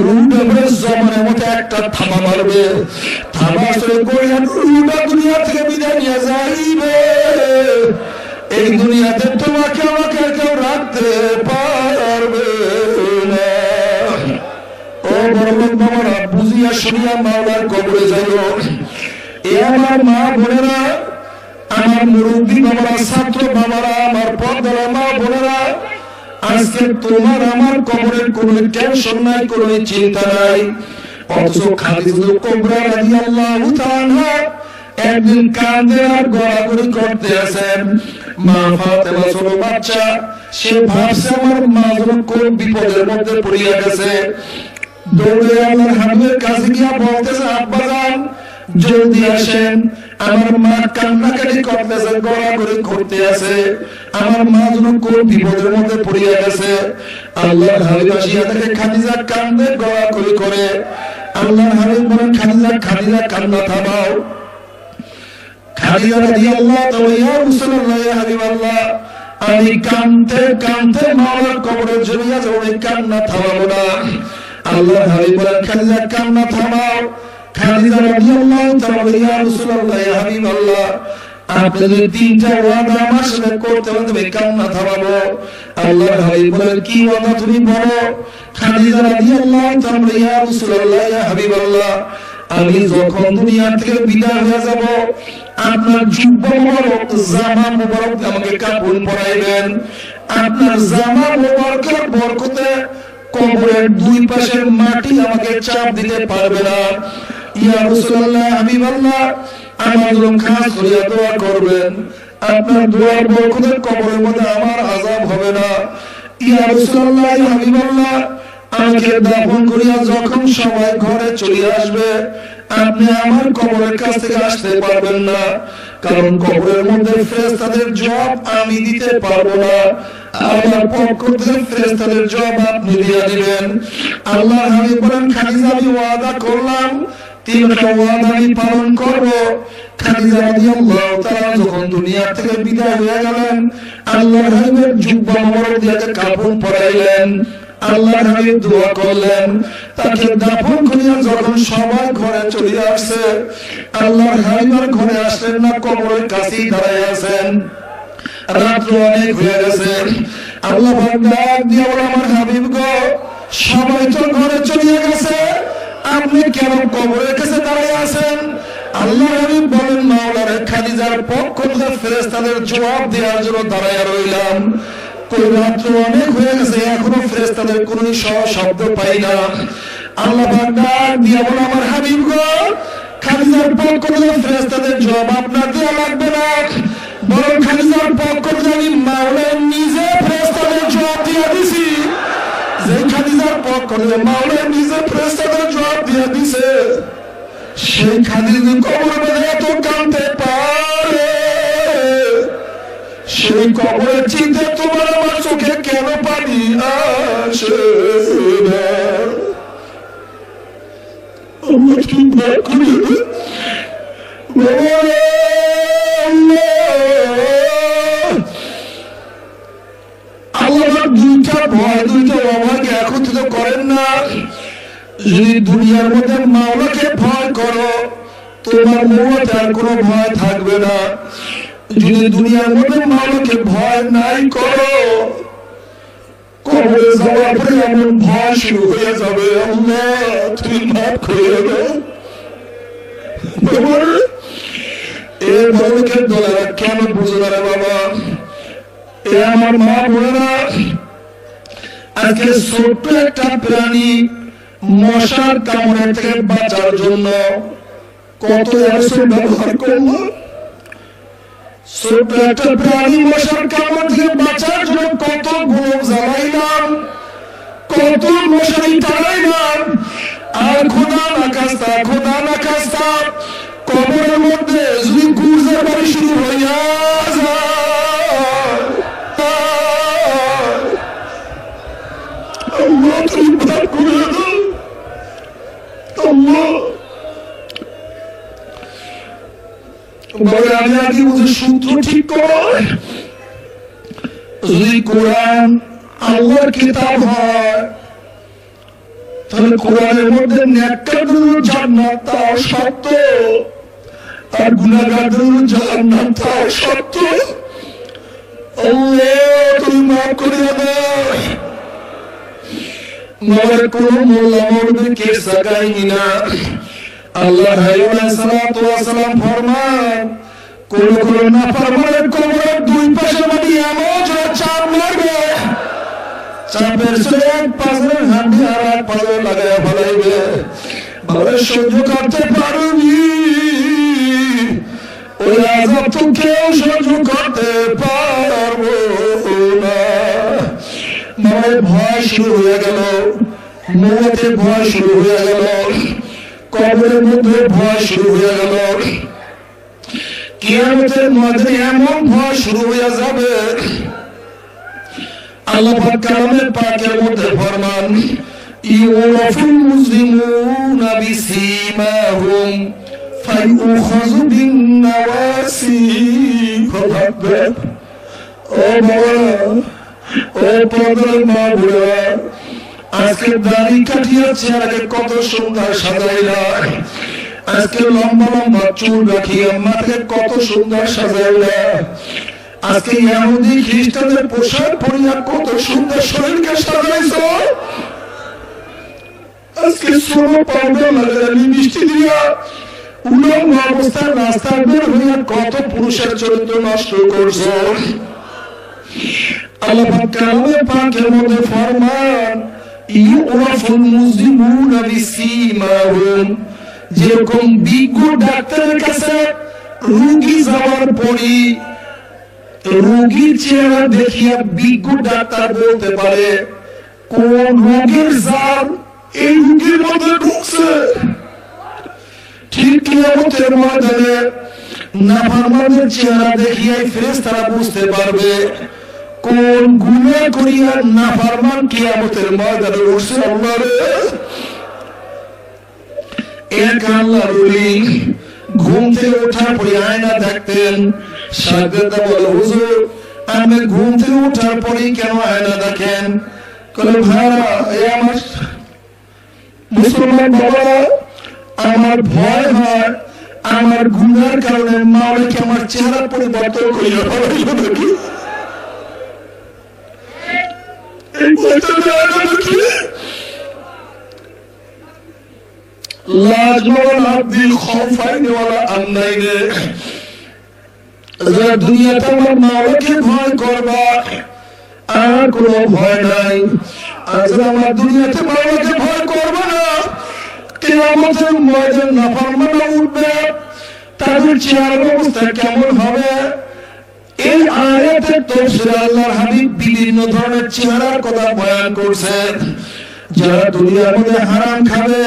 রুডের জমানের মতো একটা থাবা মারবে, থাবা সরে কইয়া রুডা দুনিয়া থেকে বিদায় নিয়ে যাইবে। এই দুনিয়াতে তোমাকে আমাকে কেউ রাখতে পারবে না। ও বড় বাবারা, বুঝিয়া শুনিয়া মাওলার কবরে যাইও। এ আমার মা বোনেরা, আমার মুরব্বী বাবারা, ছাত্র বাবারা, আমার পর্দার মা বোনেরা, আজকে তোমার আমার কবরের কোনো টেনশন নাই, কোনো চিন্তা নাই। অথচ খাদিজাতুল কুবরা রাদিয়াল্লাহু তাআলা একদিন কাঁদে আর গড়াগড়ি করতে আছেন। মা ফাতেমা ছোট বাচ্চা, সে ভাবছে আমার মা যখন কোন বিপদের মধ্যে পড়িয়া গেছে, দৌড়ে আল্লাহর হাবিবের কাছে গিয়া বলতেছে, আব্বাজান জলদি আসেন, আমার মা কান্নাকাটি করতেছে, গড়াগড়ি করতে আছে, আমার মা যখন কোন বিপদের মধ্যে পড়িয়া গেছে। আল্লাহর হাবিব আসিয়া তাকে খাদিজা কান্দে গড়াগড়ি করে। আল্লাহর হাবিব বলেন, খাদিজা খাদিজা কান্না থামাও। খাদিজা রাদিয়াল্লাহু তাআলা, ইয়া রাসূলুল্লাহ, ইয়া হাবিবাল্লাহ, আমি কাঁদতে কাঁদতে মাওলার কবরে ঝুলিয়া যাব, কান্না থামাবো না। আল্লাহর হাবিব বলেন, খাদিজা কান্না থামাও। খাদিজা রাদিয়াল্লাহু তাআলা, ইয়া রাসূলুল্লাহ, ইয়া হাবিবাল্লাহ, আপনি যদি 3টা ওয়াদা আমার সাথে করতে পারেন তবে কান্না থামাবো। আল্লাহর হাবিব বলেন, কি ওয়াদা তুমি বলো। খাদিজা রাদিয়াল্লাহু তাআলা, ইয়া রাসূলুল্লাহ, ইয়া হাবিবাল্লাহ, আমি যখন দুনিয়া থেকে বিদায় হয়ে যাব, আপনার জুব্বা মুবারক, জামা মুবারক আমাকে কাপড় পরাইবেন, আপনার জামা মোবারকের বরকতে কবরের দুই পাশের মাটি আমাকে চাপ দিতে পারবে না। ইয়া রাসূলুল্লাহ, হাবিবাল্লাহ, আমার জন্য খাস করে দোয়া করবেন, আপনার দোয়ার বরকতে কবরের মধ্যে আমার আযাব হবে না। ইয়া রাসূলুল্লাহ, হাবিবাল্লাহ, আমাকে দাফন করিয়া যখন সবাই ঘরে চলে আসবে, আপনি আমার কবরের কাছ থেকে আসতে পারবেন না, কারণ কবরের মধ্যে ফেরেশতাদের জবাব আমি দিতে পারবো না, আমার পক্ষ থেকে ফেরেশতাদের জবাব আপনি দিয়ে দিবেন। আল্লাহ হাবিব বলেন, খাদিজা, আমি ওয়াদা করলাম 3টা ওয়াদা আমি পালন করব। খাদিজা রাদিয়াল্লাহু তাআলা যখন দুনিয়া থেকে বিদায় হয়ে গেলেন, আল্লাহর হাবিবের জুব্বা মোবারক দিয়ে কাফন পরাইলেন। আল্লাহর হাবিব দোয়া করলেন, তাকে দাফন করিয়া যখন সবাই ঘরে চলে আসছে, আল্লাহর হাবিবের ঘরে আসলেন না, কবরের কাছেই দাঁড়ায় আছেন। রাত অনেক হয়ে গেছে। আল্লাহ পাক ডাক দিয়ে বলে, আমার হাবিব গো, সবাই তো ঘরে চলে গেছে, আপনি কেন কবরের কাছে দাঁড়ায় আছেন? আল্লাহর হাবিব বলেন, মাওলানা খাদিজার পক্ষ থেকে ফেরেশতাদের জবাব দেওয়ার জন্য দাঁড়ায় রইলাম। রাত্র অনেক হয়ে গেছে, এখনো ফেরেশতাদের কোনো শব্দ পাই না। আল্লাহ পাক ডাক দিয়ে বলে, আমার হাবিব গো, খাদিজার পক্ষ থেকে ফেরেশতাদের জবাব আপনার দেওয়া লাগবে না, বরং খাদিজার পক্ষ থেকে আমি মাওলা নিজে ফেরেশতাদের জবাব দিয়ে দিছি। যে খাদিজার পক্ষ থেকে মাওলা নিজে ফেরেশতাদের জবাব দিয়ে দিছে, সেই খাদিজা কবরের মধ্যে এত কাঁদতে পারে, সেই কবরের চিন্তা তোমার আমার চোখে কেন পানি আসে না? আমার চিন্তা করি আল্লাহ দুইটা ভয়, দুইটা অভাগে একত্রিত করেন না। যদি দুনিয়ার মধ্যে মাওলাকে ভয় করো, তোমার মনে আর কোনো ভয় থাকবে না। যদি দুনিয়ার মধ্যে মাওলাকে ভয় নাই করো, কবরে যাওয়ার পরে এমন ভয় শুরু হয়ে যাবে, আল্লাহ তুমি মাফ করে দাও। এই মাওলাকে দোলারা কেন বুঝে না রে বাবা? এ আমার মা বোনেরা, আজকে ছোট্ট একটা প্রাণী মশার কামড় থেকে বাঁচার জন্য কত অ্যাকশন ব্যবহার করলো। ছোট্ট একটা প্রাণী মশার কামড় থেকে বাঁচার জন্য কত গোলক জ্বালাইলাম, কত মশারি টানাইলাম, আর খোদা না খাস্তা, খোদা না খাস্তা, কবরের মধ্যে যদি গুর্জা বাড়ি শুরু হইয়া যায়, আল্লাহ তুমি মাফ করে দাও। আল্লাহ বলে, আমি আগে বুঝে সূত্র ঠিক কর। যদি কোরআন আল্লাহর কিতাব হয়, তাহলে কোরআনের মধ্যে নেককারদের জন্য জান্নাত তাও সত্য, আর গুনাহগারদের জন্য জাহান্নাম তাও সত্য। আল্লাহ তুমি মাফ করে দাও। মगर কোন মোল্লা মৌলবি কেস জাগায়নি না। আল্লাহর হাবিব আলাইহিস সালাতু ওয়াস সালাম ফরমান, কোন কোন নাফরমানের কবরের দুই পাশে মাটি এমন জোরে চাপ মারবে, চাপের সঙ্গে এক পাশের হাঁটি আর এক পাশে লাগাইয়া ফেলাইবে, বলে সহ্য করতে পারবি? ওই আযাব তো কেউ সহ্য করতে পারবো না। মনে ভয় শুরু হয়ে গেল, মৌতে ভয় শুরু হয়ে গেল, কবরের মধ্যে ভয় শুরু হয়ে গেল, কিয়ামতের মধ্যে এমন ভয় শুরু হয়ে যাবে। আল্লাহ পাক কালামে পাকের মধ্যে ফরমান, ইউরাফুল মুসলিমুনা বিসীমাহুম ফায়ুখাযু বিন-নাওয়াসি ফালাব্বাক। ও বাবা, ও পর্দার মা বোনেরা, আজকে দাড়ি কাটিয়া চেহারাকে কত সুন্দর সাজাইলা, আজকে লম্বা লম্বা চুল রাখিয়া মাথাকে কত সুন্দর সাজাইলা, আজকে ইহুদি খ্রিস্টানদের পোশাক পরিয়া কত সুন্দর শরীরকে সাজাইছ, আজকে সোনো পাউডার লাগালি মিষ্টি দিয়া উলঙ্গ অবস্থায় রাস্তায় বের হইয়া কত পুরুষের চরিত্র নষ্ট করছ। আল্লাহ পাক কালামে পাকের মধ্যে ফরমান ইউরাফুল মুজলিমুনা বিসীমাহুম, যেরকম বিজ্ঞ ডাক্তারের কাছে রোগী যাওয়ার পরই রোগীর চেহারা দেখিয়া বিজ্ঞ ডাক্তার বলতে পারে কোন রোগের জার এই রোগীর মধ্যে ঢুকছে, ঠিক কিয়ামতের ময়দানে নাফরমানের চেহারা দেখিয়াই ফেরেশতারা বুঝতে পারবে কোন গুনাহ করিয়া নাফরমান কিয়ামতের ময়দানে উঠছে। আল্লাহ রে, এক আল্লাহর ওলি ঘুম থেকে ওঠার পরে আয়না দেখতেন। সাগরেদা বলে হুজুর আমি ঘুম থেকে ওঠার পরে কেন আয়না দেখেন? বলে ভাইরা, এই আমার মুসলমান বাবারা, আমার ভয় হয় আমার গুনার কারণে মাওলাকে আমার চেহারা পরিবর্তন করিয়া ফেলাইল নাকি। এই বইটা নাকি লাজমাল আব্দিল খৌফাইন ওয়ালা আমনাইনে, যারা দুনিয়াতে আমার মাওলাকে ভয় করবা আর কোনো ভয় নাই, আর যারা আমার দুনিয়াতে মাওলাকে ভয় করবে না কিয়ামতের ময়দানে নাফরমানরা উঠবে, তাদের চেহারার অবস্থা কেমন হবে? এই আয়াতে তাফসীরে আল্লাহর হাবিব বিভিন্ন ধরনের চেহারার কথা বয়ান করছেন। যারা দুনিয়ার মধ্যে হারাম খাবে,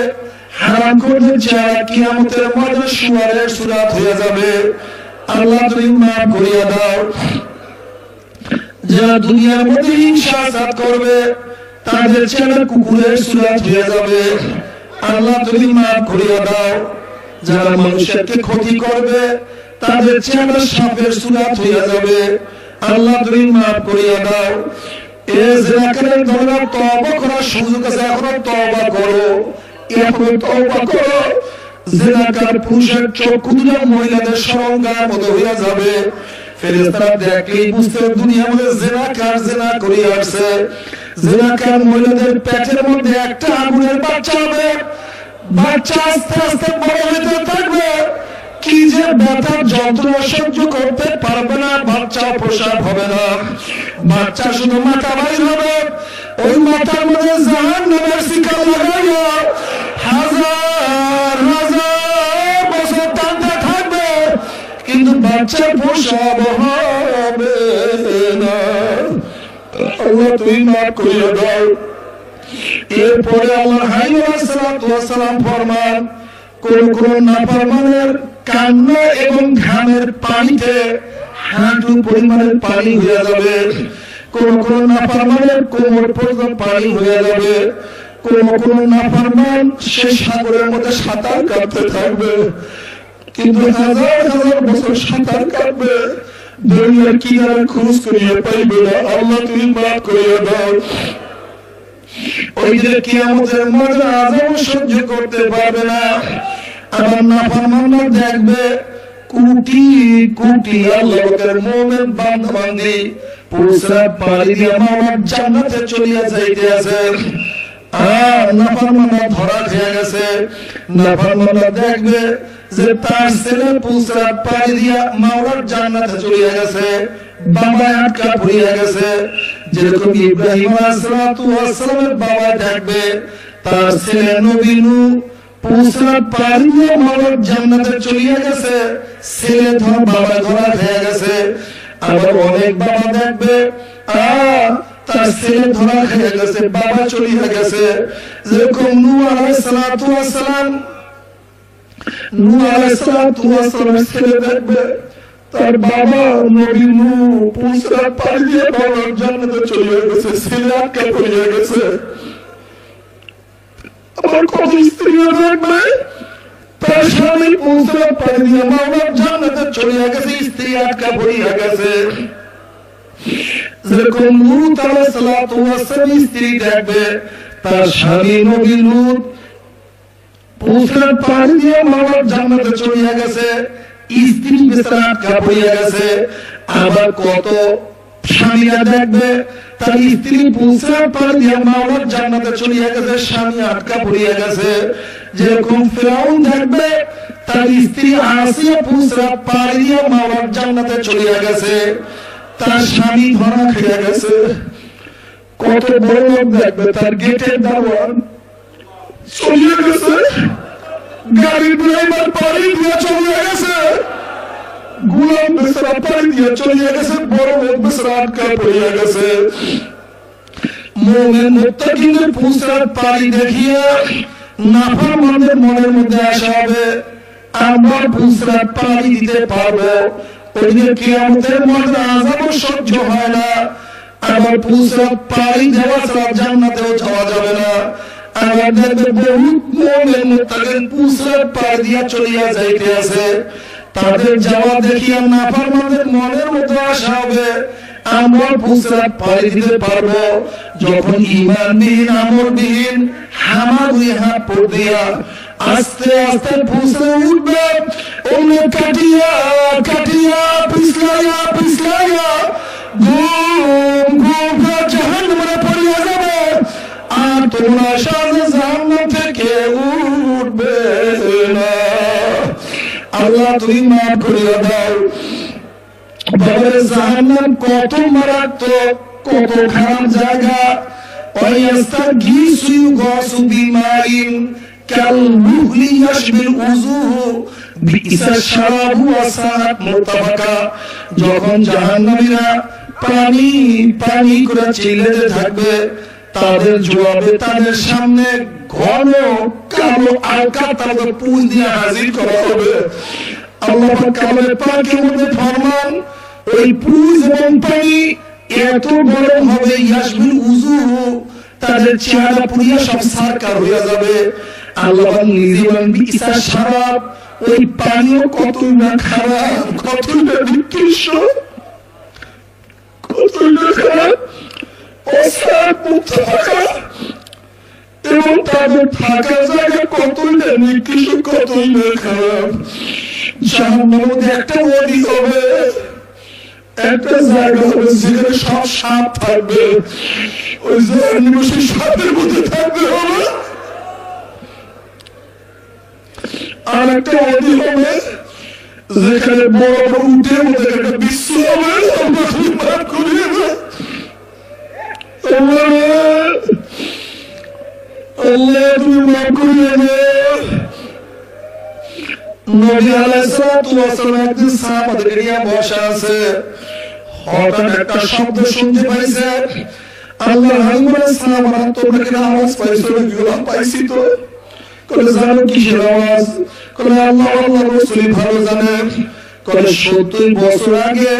হারাম করবে চেহারা কিয়ামতের ময়দানে শুয়ারের সুরাত হয়ে যাবে। আল্লাহ তুমি মাফ করিয়া দাও। যারা দুনিয়ার মধ্যে হিংসা করবে তাদের চেহারা কুকুরের সুরাত হয়ে যাবে। আল্লাহ তুমি মাফ করিয়া দাও। যারা মানুষকে ক্ষতি করবে তাদের চেহারা সাপের সুরাত হয়ে যাবে। আল্লাহ তুমি মাফ করিয়া দাও। এই জিনাকারীর দলের তওবা করার সুযোগ আছে, এখনো তওবা করো, এখনো তওবা করো। জিনাকার পুরুষের চক্ষু দুটো মহিলাদের সরঙ্গার মতো হইয়া যাবে। ফেরেশতারা দেখলেই বুঝতে দুনিয়ার মধ্যে জিনাকার জিনা করিয়া আসছে। জিনাকার মহিলাদের পেটের মধ্যে একটা আগুনের বাচ্চা হবে। বাচ্চা আস্তে আস্তে বড় হতে থাকবে, কি যে ব্যথা যন্ত্রণা সহ্য করতে পারবে না, বাচ্চা প্রসাব হবে না, বাচ্চা শুধু মাথা বাইর হবে। ওই মাথার মধ্যে জাহান্নামের শিকল লাগাইয়া হাজার হাজার বছর টানতে থাকবে, কিন্তু বাচ্চার প্রসাব হবে না। আল্লাহ তুমি মাফ করিয়া দাও। এরপরে আল্লাহর হাবিব সাল্লাল্লাহু আলাইহি ওয়াসাল্লাম ফরমান, কোন কোন নাফরমানের কান্না এবং ঘামের পানিতে হাঁটু পরিমাণের পানি হয়ে যাবে। কোন কোন নাফরমানের কোমর পর্যন্ত পানি হয়ে যাবে। কোন কোন নাফরমান সে সাগরের মধ্যে সাঁতার কাটতে থাকবে, কিন্তু হাজার হাজার বছর সাঁতার কাটবে, দুনিয়ার কিনারে খোঁজ করিয়া পাইবে না। আল্লাহ তুমি মাফ করিয়া দাও। ওই যে কিয়ামতের ময়দানে আযাব সহ্য করতে পারবে না। আমার নাফরমানরা দেখবে কোটি কোটি আল্লাহর মুমিন বান্দা বান্দি পুরসা পাড়ি দিয়া মাওলার জান্নাতে চলিয়া যাইতে আছে। নাফরমানরা ধরা খেয়ে গেছে। নাফরমানরা দেখবে যে তার ছেলে পুরসা পাড়ি দিয়া মাওলার জান্নাতে চলিয়া গেছে, বাবা আটকা পড়িয়া গেছে। যেরকম ইব্রাহিম আলাইহিস সালামের বাবা দেখবে তার ছেলে নবী নূহ পুরসা পাড়ি দিয়া মাওলার জান্নাতে চলিয়া গেছে, ছেলে ধর বাবা ধরা খেয়ে গেছে। আবার অনেক বাবা দেখবে তার ছেলে ধরা খেয়ে গেছে, বাবা চলিয়া গেছে। যেরকম নূহ আলাইহিস সালাম ছেলে দেখবে তার বাবা নবী নূহ পুরসা পাড়ি দিয়ে মাওলার জান্নাতে চলিয়া গেছে, ছেলে আটকা পড়িয়া গেছে। আবার কত স্ত্রী দেখবে তার স্বামী পুরসা পাড়ি দিয়ে মাওলার জান্নাতে চলিয়া গেছে, স্ত্রী আটকা পড়িয়া গেছে। যেরকম লূত আলাইহিস সালাম স্ত্রী দেখবে তার স্বামী নবী লূত পুরসা পাড়ি দিয়ে মাওলার জান্নাতে চলিয়া গেছে, স্ত্রী বেচারা আটকা পড়িয়া গেছে। আবার কত স্বামীরা দেখবে তার স্ত্রী পুরসা পাড়ি দিয়ে মাওলার জান্নাতে চলিয়া গেছে, স্বামী আটকা পড়িয়া গেছে। যেরকম ফিরআউন দেখবে তার স্ত্রী আসিয়া পুরসা পাড়ি দিয়ে মাওলার জান্নাতে চলিয়া গেছে। তার স্বামী ধরা খেয়ে গেছে। কত বড় লোক দেখবে, তার গেটের দারোয়ান চলিয়ে গেছে, গাড়ির ড্রাইভার পাড়ি দিয়ে চলিয়ে গেছে, গোলাম বেচারা পাড়ি দিয়ে চলিয়ে গেছে, বড় লোক বেচারা আটকা পড়িয়া গেছে। মুমিন মুত্তাকিদের পুসরাত পাড়ি দেখিয়া নাফরমানদের মনের মধ্যে আশা হবে, আমরা পুসরাত পাড়ি দিতে পারবো, ওইদিকে কিয়ামতের মধ্যে আযাব সহ্য হয় না, আমার পুসরাত পাড়ি দেওয়া ছাড়া জান্নাতেও যাওয়া যাবে না। আমাদের বহুত মুমিন মুত্তাকিন পুসরাত পাড়ি দিয়া চলিয়া যাইতে আছে, তাদের যাওয়া দেখিয়া নাফরমানদের মনের মধ্যে আশা হবে, আমরা পুসরাত পাড়ি দিতে পারবো। যখন ঈমানবিহীন আমলবিহীন হামাগুড়ি হাত পড় দিয়া আস্তে আস্তে পুসরাত উঠবে, ওমনে কাটিয়া কাটিয়া পিছলাইয়া পিছলাইয়া ঘুম ঘুম করে জাহান্নামে পড়িয়া যাবে, আর তোমরা সাথে জাহান্নাম থেকে উঠবে না। আল্লাহ তুমি মাফ করিয়া দাও। বাবার জাহান্নাম কত মারাত্মক, কত খারাপ জায়গা। ওয়ায়াস্তাগীসু গাসু বিমাইন কালমুহলি ইয়াশবিল উযুহু বিইসা শারাবু ওয়া সাআত মুরতাফাকা। যখন জাহান্নামীরা পানি পানি করে চিল্লাতে থাকবে, তাদের জবাবে তাদের সামনে ঘন কালো আলকা তাদের পুঁজ দিয়ে হাজির করা হবে। আল্লাহ পাক কালামে পাকের মধ্যে ফরমান, ওই পুঁজ এবং পানি এত গরম হবে, ইয়াশবিল উযুহু তাদের চেহারা পুড়িয়া সব সারকার হয়ে যাবে। আল্লাহ নিজে বলেন বিইসা শারাব, ওই পানিও কতই না খারাপ, কতই না নিকৃষ্ট, কতই না খারাপ, অসাত মুতাফাকা, এবং তাদের থাকার জায়গা কতই না নিকৃষ্ট, কতই না খারাপ। জাহান্নামের মধ্যে একটা ওয়াদি হবে, একটা জায়গা হবে যেখানে সব সাপ থাকবে, ওই জাহান্নামে সেই সাপের মধ্যে থাকবে হবে। আর একটা ওয়াদি হবে যেখানে বড় বড় উটের মধ্যে একটা বিশ্ব হবে। আল্লাহ তুমি মাফ করিয়ে দাও। আল্লাহ তুমি মাফ করিয়ে দাও। নবী আলাইহিস সালাতু ওয়াস সালাম একদিন সাহাবাদের নিয়ে বসা আছে, হঠাৎ একটা শব্দ শুনতে পাইছে। আল্লাহ হাবিব সাহাবারা তোমরা কি আওয়াজ পাইছো? বললাম পাইছি তো। কলে জানো কিসের আওয়াজ? কলে আল্লাহ আল্লাহর রাসূল ভালো জানেন। কলে 70 বছর আগে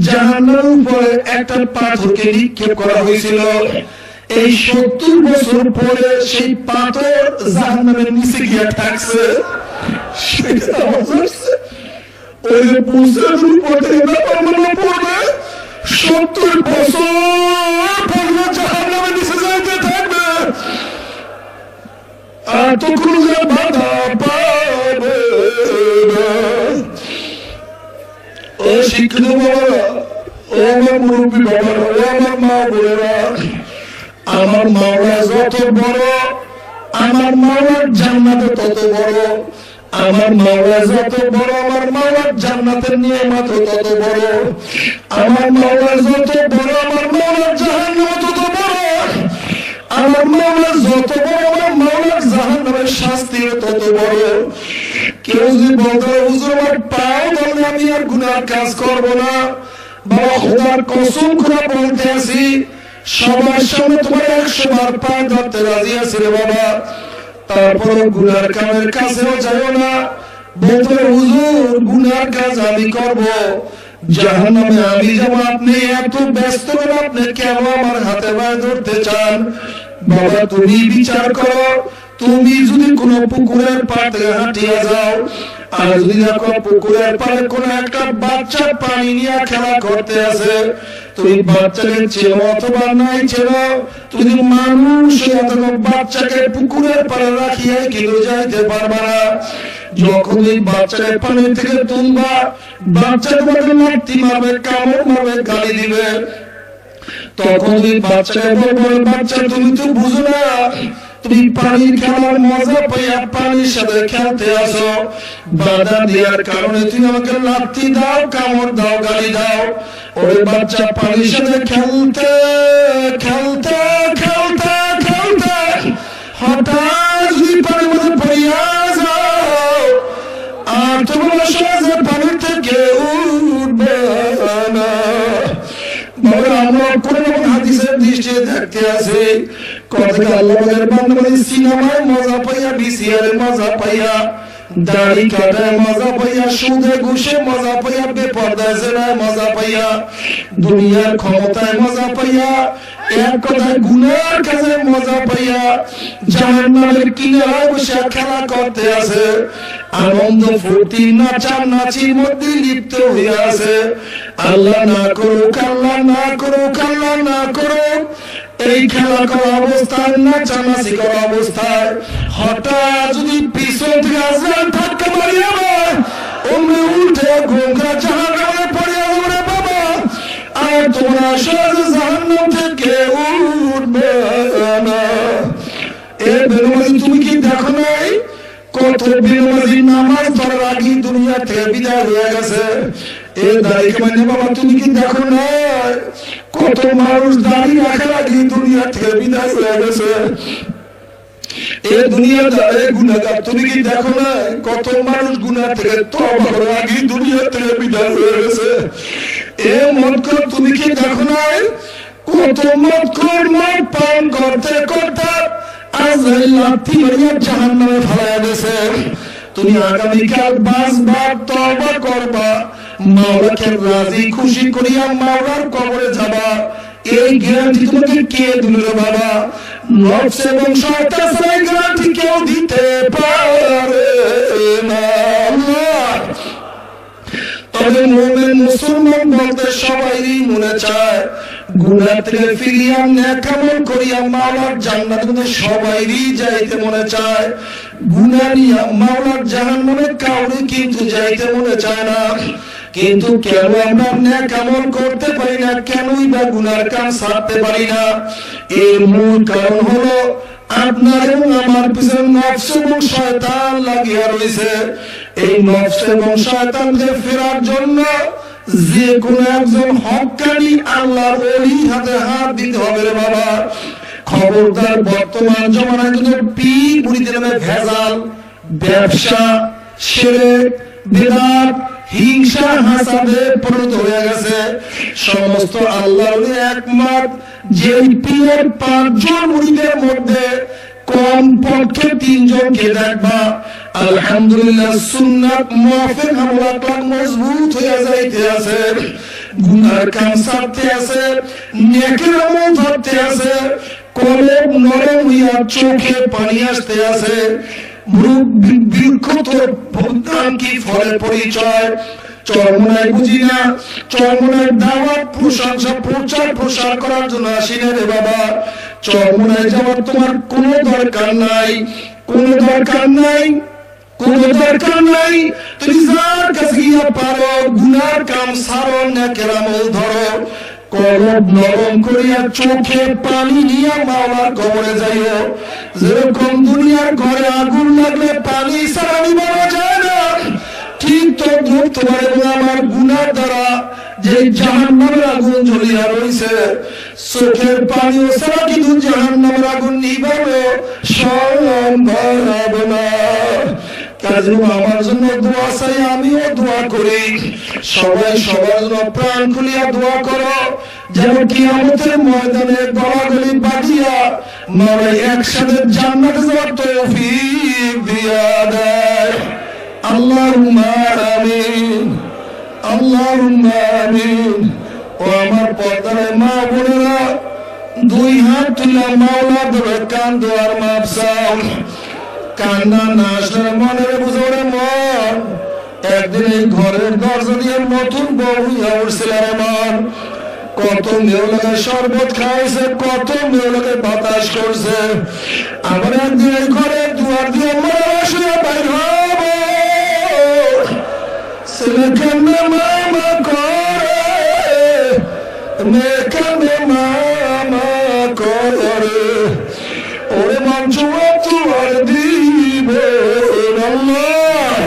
জাহান্নামের উপরে একটা পাথরকে নিক্ষেপ করা হয়েছিল, এই 70 বছর পরে সেই পাথর জাহান্নামের নিচে গিয়ে ঠেকছে। সেটা আওয়াজ আসছে। ওই যে পুসরাত উপরে না পড়বে 70 বছর পরে জাহান্নামের নিচে যাইতে থাকবে, আর তখন বাধা পাবে না। ও শিক্ষিত বাবারা, ও আমার মুরব্বী বাবারা, ও আমার মা বোনেরা, আমার মাওলা যত বড়, আমার মাওলার জান্নাত তত বড়। আমার মাওলা যত বড়, আমার মাওলার জান্নাতের নিয়ামত তত বড়। আমার মাওলা যত বড়, আমার মাওলার জাহান্নাম তত বড়। আমার মাওলা যত বড়, আমার মাওলার জাহান্নামের শাস্তিও তত বড়। কেউ যদি বলতে হুজুর আমার পাও ধরে আমি আর গুনার কাজ করবো না, বাবা খোদার কসম করে বলতে আছি, সবার সামনে তোমার 100 বার পা ধরতে রাজি আছি রে বাবা, তারপর গুনার কামের কাছেও যাও না। বলতে হুজুর গুনার কাজ আমি করব, জাহান্নামে আমি যাব, আপনি এত ব্যস্ত করে আপনি কেন আমার হাতে পায়ে ধরতে চান? বাবা তুমি বিচার করো, তুমি যদি কোনো পুকুরের পাড়ে হাঁটিয়ে যাও, আর যদি দেখো পুকুরের পাড়ে কোনো একটা বাচ্চা পানি নিয়ে খেলা করতে আছে, তুমি বাচ্চাকে চেনো অথবা নাই চেনো, তুমি মানুষ বাচ্চাকে পুকুরের পাড়ে রাখিয়ে কিন্তু যাইতে পারবা না। যখন এই বাচ্চাকে পানি থেকে তুলবা, বাচ্চা তোমাকে লাথি মারবে, কামড় মারবে, গালি দিবে, তখন ওই বাচ্চাকে বলবো বাচ্চা তুমি তো বুঝো না, তুমি পানির খেলার মজা পাইয়া পানির সাথে খেলতে আসো, বাধা দেওয়ার কারণে তুমি আমাকে লাথি দাও, কামড় দাও, গালি দাও। ওরে বাচ্চা পানির সাথে খেলতে খেলতে খেলতে খেলতে হঠাৎ যদি পানির মধ্যে পড়িয়া যাও আর তোমরা সহজে পানি থেকে উঠবে না। আমরা কোন হাদিসের দৃষ্টি দেখতে আছে কথা আল্লাহের বান্দা সিনেমায় মজা পাইয়া, বিসিআর মজা পাইয়া, দাড়ি কাটায় মজা পাইয়া, সুদে ঘুষে মজা পাইয়া, বেপরদায় জেনায় মজা পাইয়া, দুনিয়ার ক্ষমতায় মজা পাইয়া, এক কথায় গুনার কাজে মজা পাইয়া জাহান্নামের কিনারায় বসে খেলা করতে আছে, আনন্দ ফুর্তি নাচা নাচির মধ্যে লিপ্ত হয়ে আছে। আল্লাহ না করুক, আল্লাহ না করুক, আল্লাহ না করুক, এই খেলা করা অবস্থায়, নাচানাচি করা অবস্থায় হঠাৎ যদি পিছন থেকে আজরাইল ধাক্কা মারিয়া অমনি উল্টে গোমরা জাহান্নামে পড়ে যাবে বাবা, আর তোমরা সহজে জাহান্নাম থেকে উঠবে না। এ বেনমাজি তুমি কি দেখো নাই কত বেনমাজি নামাজ পড়ার আগে দুনিয়া থেকে বিদায় হয়ে গেছে? এ দাড়ি কামাই বাবা তুমি কি দেখো নাই কত মানুষ দাড়ি রাখার আগে দুনিয়া থেকে বিদায় হয়ে গেছে? এ দুনিয়া দাঁড়ে গুনাহগার তুমি কি দেখো না কত মানুষ গুনাহ থেকে তওবা করার আগে দুনিয়া থেকে বিদায় হয়ে গেছে? এ মদখোর তুমি কি দেখো না কত মদখোর মদ পান করতে করতে আজরাইল লাথি মারিয়া জাহান্নামে ফেলাইয়া গেছে। তুমি আগামীকাল বাঁচবা, তওবা করবা, মাওলাকে রাজি খুশি করিয়া মাওলার কবরে যাবা, এই গ্যারান্টি তোমাকে কে দিল রে বাবা? নফস এবং শয়তান সেই গ্যারান্টি কেউ দিতে পারে না। তবে মুমিন মুসলমান বলতে সবাই মনে চায় গুনাহ থেকে ফিরিয়া নেক আমল করিয়া মাওলার জান্নাত কিন্তু সবাইরই যাইতে মনে চায়। গুনাহ নিয়ে মাওলার জাহান্নামে কাউরে কিন্তু যাইতে মনে চায় না। কিন্তু কেন আমরা নেক আমল করতে পারি না, কেনই বা গুনার কাজ ছাড়তে পারি না? এর মূল কারণ হলো আপনার এবং আমার পিছনে নফস এবং শয়তান লাগিয়া রয়েছে। এই নফস এবং শয়তানকে ফেরার জন্য যে কোন একজন হক্কানি আল্লাহর ওলির হাতে হাত দিতে হবে রে বাবা। খবরদার, বর্তমান জমানায় কিন্তু পীর মুরিদের নামে ভেজাল, ব্যবসা, শিরক, বিদআত, হিংসা হাসাদে পরিণত হয়ে গেছে। সমস্ত আল্লাহর একমাত্র যে পীরের 5 জন মুরিদের মধ্যে কমপক্ষে 3 জনকে দেখবা আলহামদুলিল্লাহ সুন্নাত মুওয়াফিক আমল আকলাক মজবুত হয়ে যাইতে আছে, গুনার কাজ ছাড়তে আছে, নেকের আমল ধরতে আছে, কলব নরম হইয়া চোখে পানি আসতে আছে। কি ফলের পরিচয় চরমনায় বুঝি না, চরমনায় দাওয়াত প্রশংসা প্রচার প্রসার করার জন্য আসি না রে বাবা। চরমনায় যাওয়ার তোমার কোনো দরকার নাই, কোনো দরকার নাই, কোনো দরকার নাই। তুমি যার কাছে গিয়া পারো গুনার কাম সারো, নেকের আমল ধরো, কলব নরম করিয়া চোখে পানি নিয়ে মাওলার কবরে যাইও। যেরকম দুনিয়ার ঘরে আগুন লাগলে পানি ছাড়া নিবানো যায় না, ঠিক তদ্রুপ তোমার এবং আমার গুনার দ্বারা যে জাহান্নামের আগুন জ্বলিয়া রয়েছে, চোখের পানি ছাড়া কিন্তু জাহান্নামের আগুন নিবানো সম্ভব না। কাজে আমার জন্য দোয়া চাই, আমিও দোয়া করি, সবাই সবার জন্য প্রাণ খুলিয়া দোয়া করো, যেন কিয়ামতের ময়দানে গলাগলি বাঁধিয়া মাওলা একসাথে জান্নাতে যাওয়ার তৌফিক দিয়া দেয়। আল্লাহুম্মা আমিন, আল্লাহুম্মা আমিন। ও আমার পর্দার মা বোনেরা, 2 হাত তুলে মাওলার দরবারে কান্দো আর মাপ চাও। কান্না না আসলে মনের বুঝে মন, একদিন এই ঘরের দরজা দিয়ে নতুন বউ হইয়া উঠছিল রে মন। কত মেয়েগুলোকে শরবত খাওয়াইছে, কত মেয়েগুলোকে বাতাস করছে, আবার একদিন এই ঘরের দুয়ার দিয়ে মারা শুয়ে বাইর হব। ছেলে কেমনে মামা করে, মেয়ে কেমনে মামা করে, ওরে মঞ্চ তোমার দিবে আল্লাহ।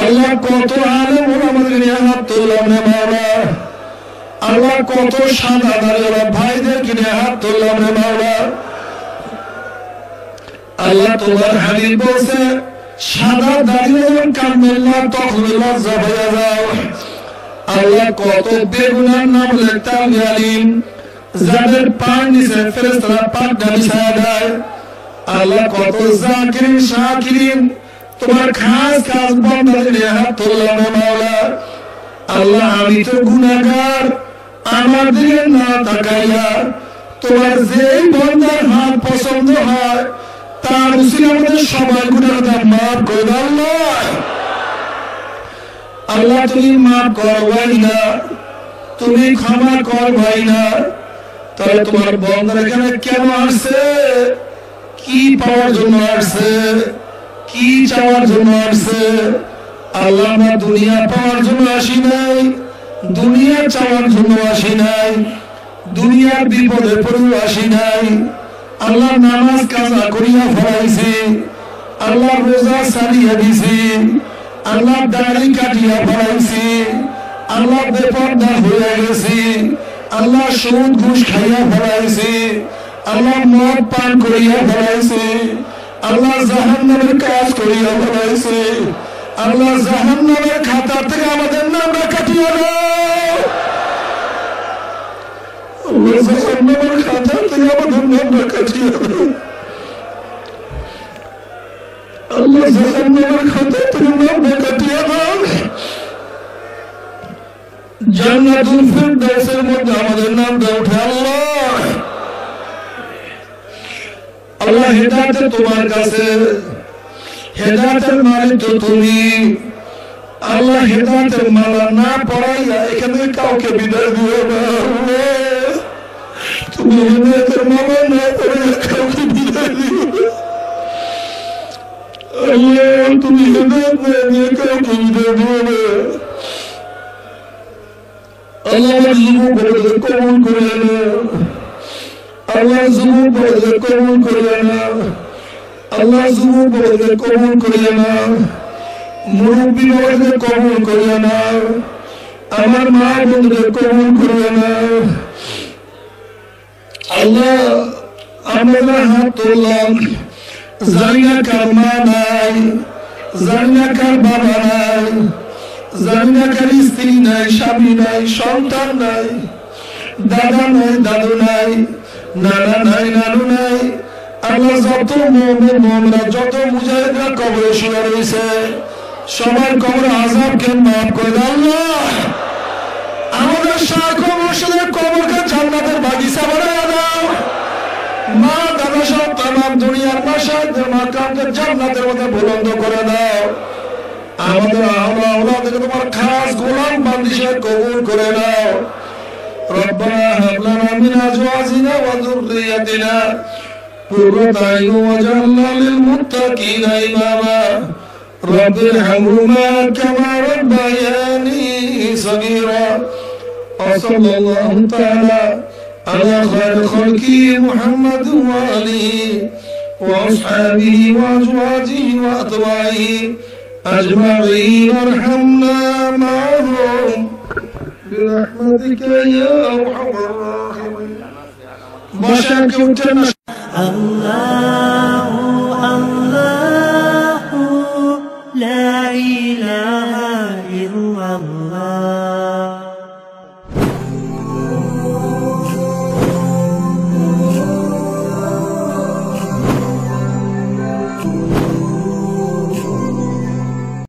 আল্লাহ কত আলেম ওলামা আমাদের নিয়ে হাত তুললাম রে মাওলা। আল্লাহ কত সাদা দাড়িওয়ালা ভাইদেরকে নিয়ে হাত তুললাম রে মাওলা। আল্লাহ তোমার হাবিব বলছে সাদা দাড়ি যখন কামড় না তখন লজ্জা হয়ে যাও। আল্লাহ কত বেগুনার নাম লেখতাম আলিম যাদের পার নিচে ফেরেশতারা পাকটা বিছায়া দেয়। আল্লাহ কত জাকিরিন শাকিরিন তোমার খাস খাস বান্দাদের নিয়ে হাত তুললাম রে মাওলা। আল্লাহ আমি তো গুনাহগার, আমার দিকে না তাকাইয়া তোমার যেই বান্দার হাত পছন্দ হয় তার উসিলায় আমাদের সবার গুনাহটা মাফ করে দাও আল্লাহ। আল্লাহ তুমি মাফ করবাই না, তুমি ক্ষমা করবাই না, তাহলে তোমার বান্দার এখানে কেন আসছে? কি পাওয়ার জন্য আসছে? কি চাওয়ার জন্য আসছে? আল্লাহ আমরা দুনিয়া পাওয়ার জন্য আসি নাই, দুনিয়া চাওয়ার জন্য আসি নাই, দুনিয়ার বিপদে পড়েও আসি নাই। আল্লাহ নামাজ কাজা করিয়া ফলাইছি, আল্লাহ রোজা সারিয়া দিছি, আল্লাহ দাড়ি কাটিয়া ফলাইছি, আল্লাহ বেপরদা হয়ে গেছি, আল্লাহ সুদ ঘুষ খাইয়া ফলাইছি, আল্লাহ মদ পান করিয়া ফলাইছি, আল্লাহ জাহান্নামের কাজ করিয়া ফলাইছি। আল্লাহ জাহান্নামের খাতা থেকে আমাদের নামটা কাটিয়ে দাও। আল্লাহ জাহান্নামের খাতা থেকে আমাদের নামটা কাটিয়ে দাও। আল্লাহ জাহান্নামের খাতা থেকে নামটা কাটিয়ে দাও। জান্নাতুল ফিরদাউসের মধ্যে আমাদের নামটা উঠে আল্লাহ। আল্লাহ হেদায়েত তোমার কাছে, হেদায়েতের মালিক তো তুমি। আল্লাহ হেদায়েতের মালা না পড়াইয়া এখানে কাউকে বিদায় দিও না। তুমি হেদায়েতের মালা না পড়াইয়া কাউকে বিদায় দিও না। আল্লাহ তুমি হেদায়েত না দিয়ে কাউকে বিদায় দিও না। আল্লাহ আমার যুবক বড়দের কবুল করে না। আল্লাহ যুবক বড়দের কবুল করে না। আল্লাহ যুবক বড়দের কবুল করে না। মুরব্বী বড়দের কবুল করে না। আমার মা বোনদের কবুল করে না। আল্লাহ আমরা হাত তুললাম, জানি না কার মা নাই, জানি না কার বাবা নাই, জানি না কার স্ত্রী নাই, স্বামী নাই, সন্তান নাই, দাদা নাই, দাদু নাই, নানা নাই, নানু নাই। আল্লাহ যত মুমিন মুমিনা, যত মুজাহিদরা কবরে শুয়ে রয়েছে সবার কবরে আযাবকে মাফ করে দাও আল্লাহ। আমাদের শায়খ মুর্শিদের কবরকে জান্নাতের বাগিচা বানায় দাও। মা দাদা সব তামাম দুনিয়ার মাশায়েখদের মাকামকে জান্নাতের মধ্যে বুলন্দ করে দাও। আমাদের আওলাদকে তোমার খাস গোলাম বান্দিশে কবুল করে নাও। রব্বানা হাব লানা মিন আজওয়াজিনা ওয়া যুররিয়াতিনা কুররাতা আইয়ুন ওয়াজআলনা লিল মুত্তাকিনা ইমামা। রব্বিরহামহুমা কামা রাব্বায়ানি সগীরা। ওয়া সাল্লাল্লাহু তাআলা আলা খায়রি খালকি মুহাম্মাদ ওয়া আলিহি ওয়া আসহাবিহি ওয়া আজওয়াজিহি ওয়া আতবাইহি أجمعين ارحمنا معهم برحمتك يا أرحم الراحمين. الله الله لا إله إلا الله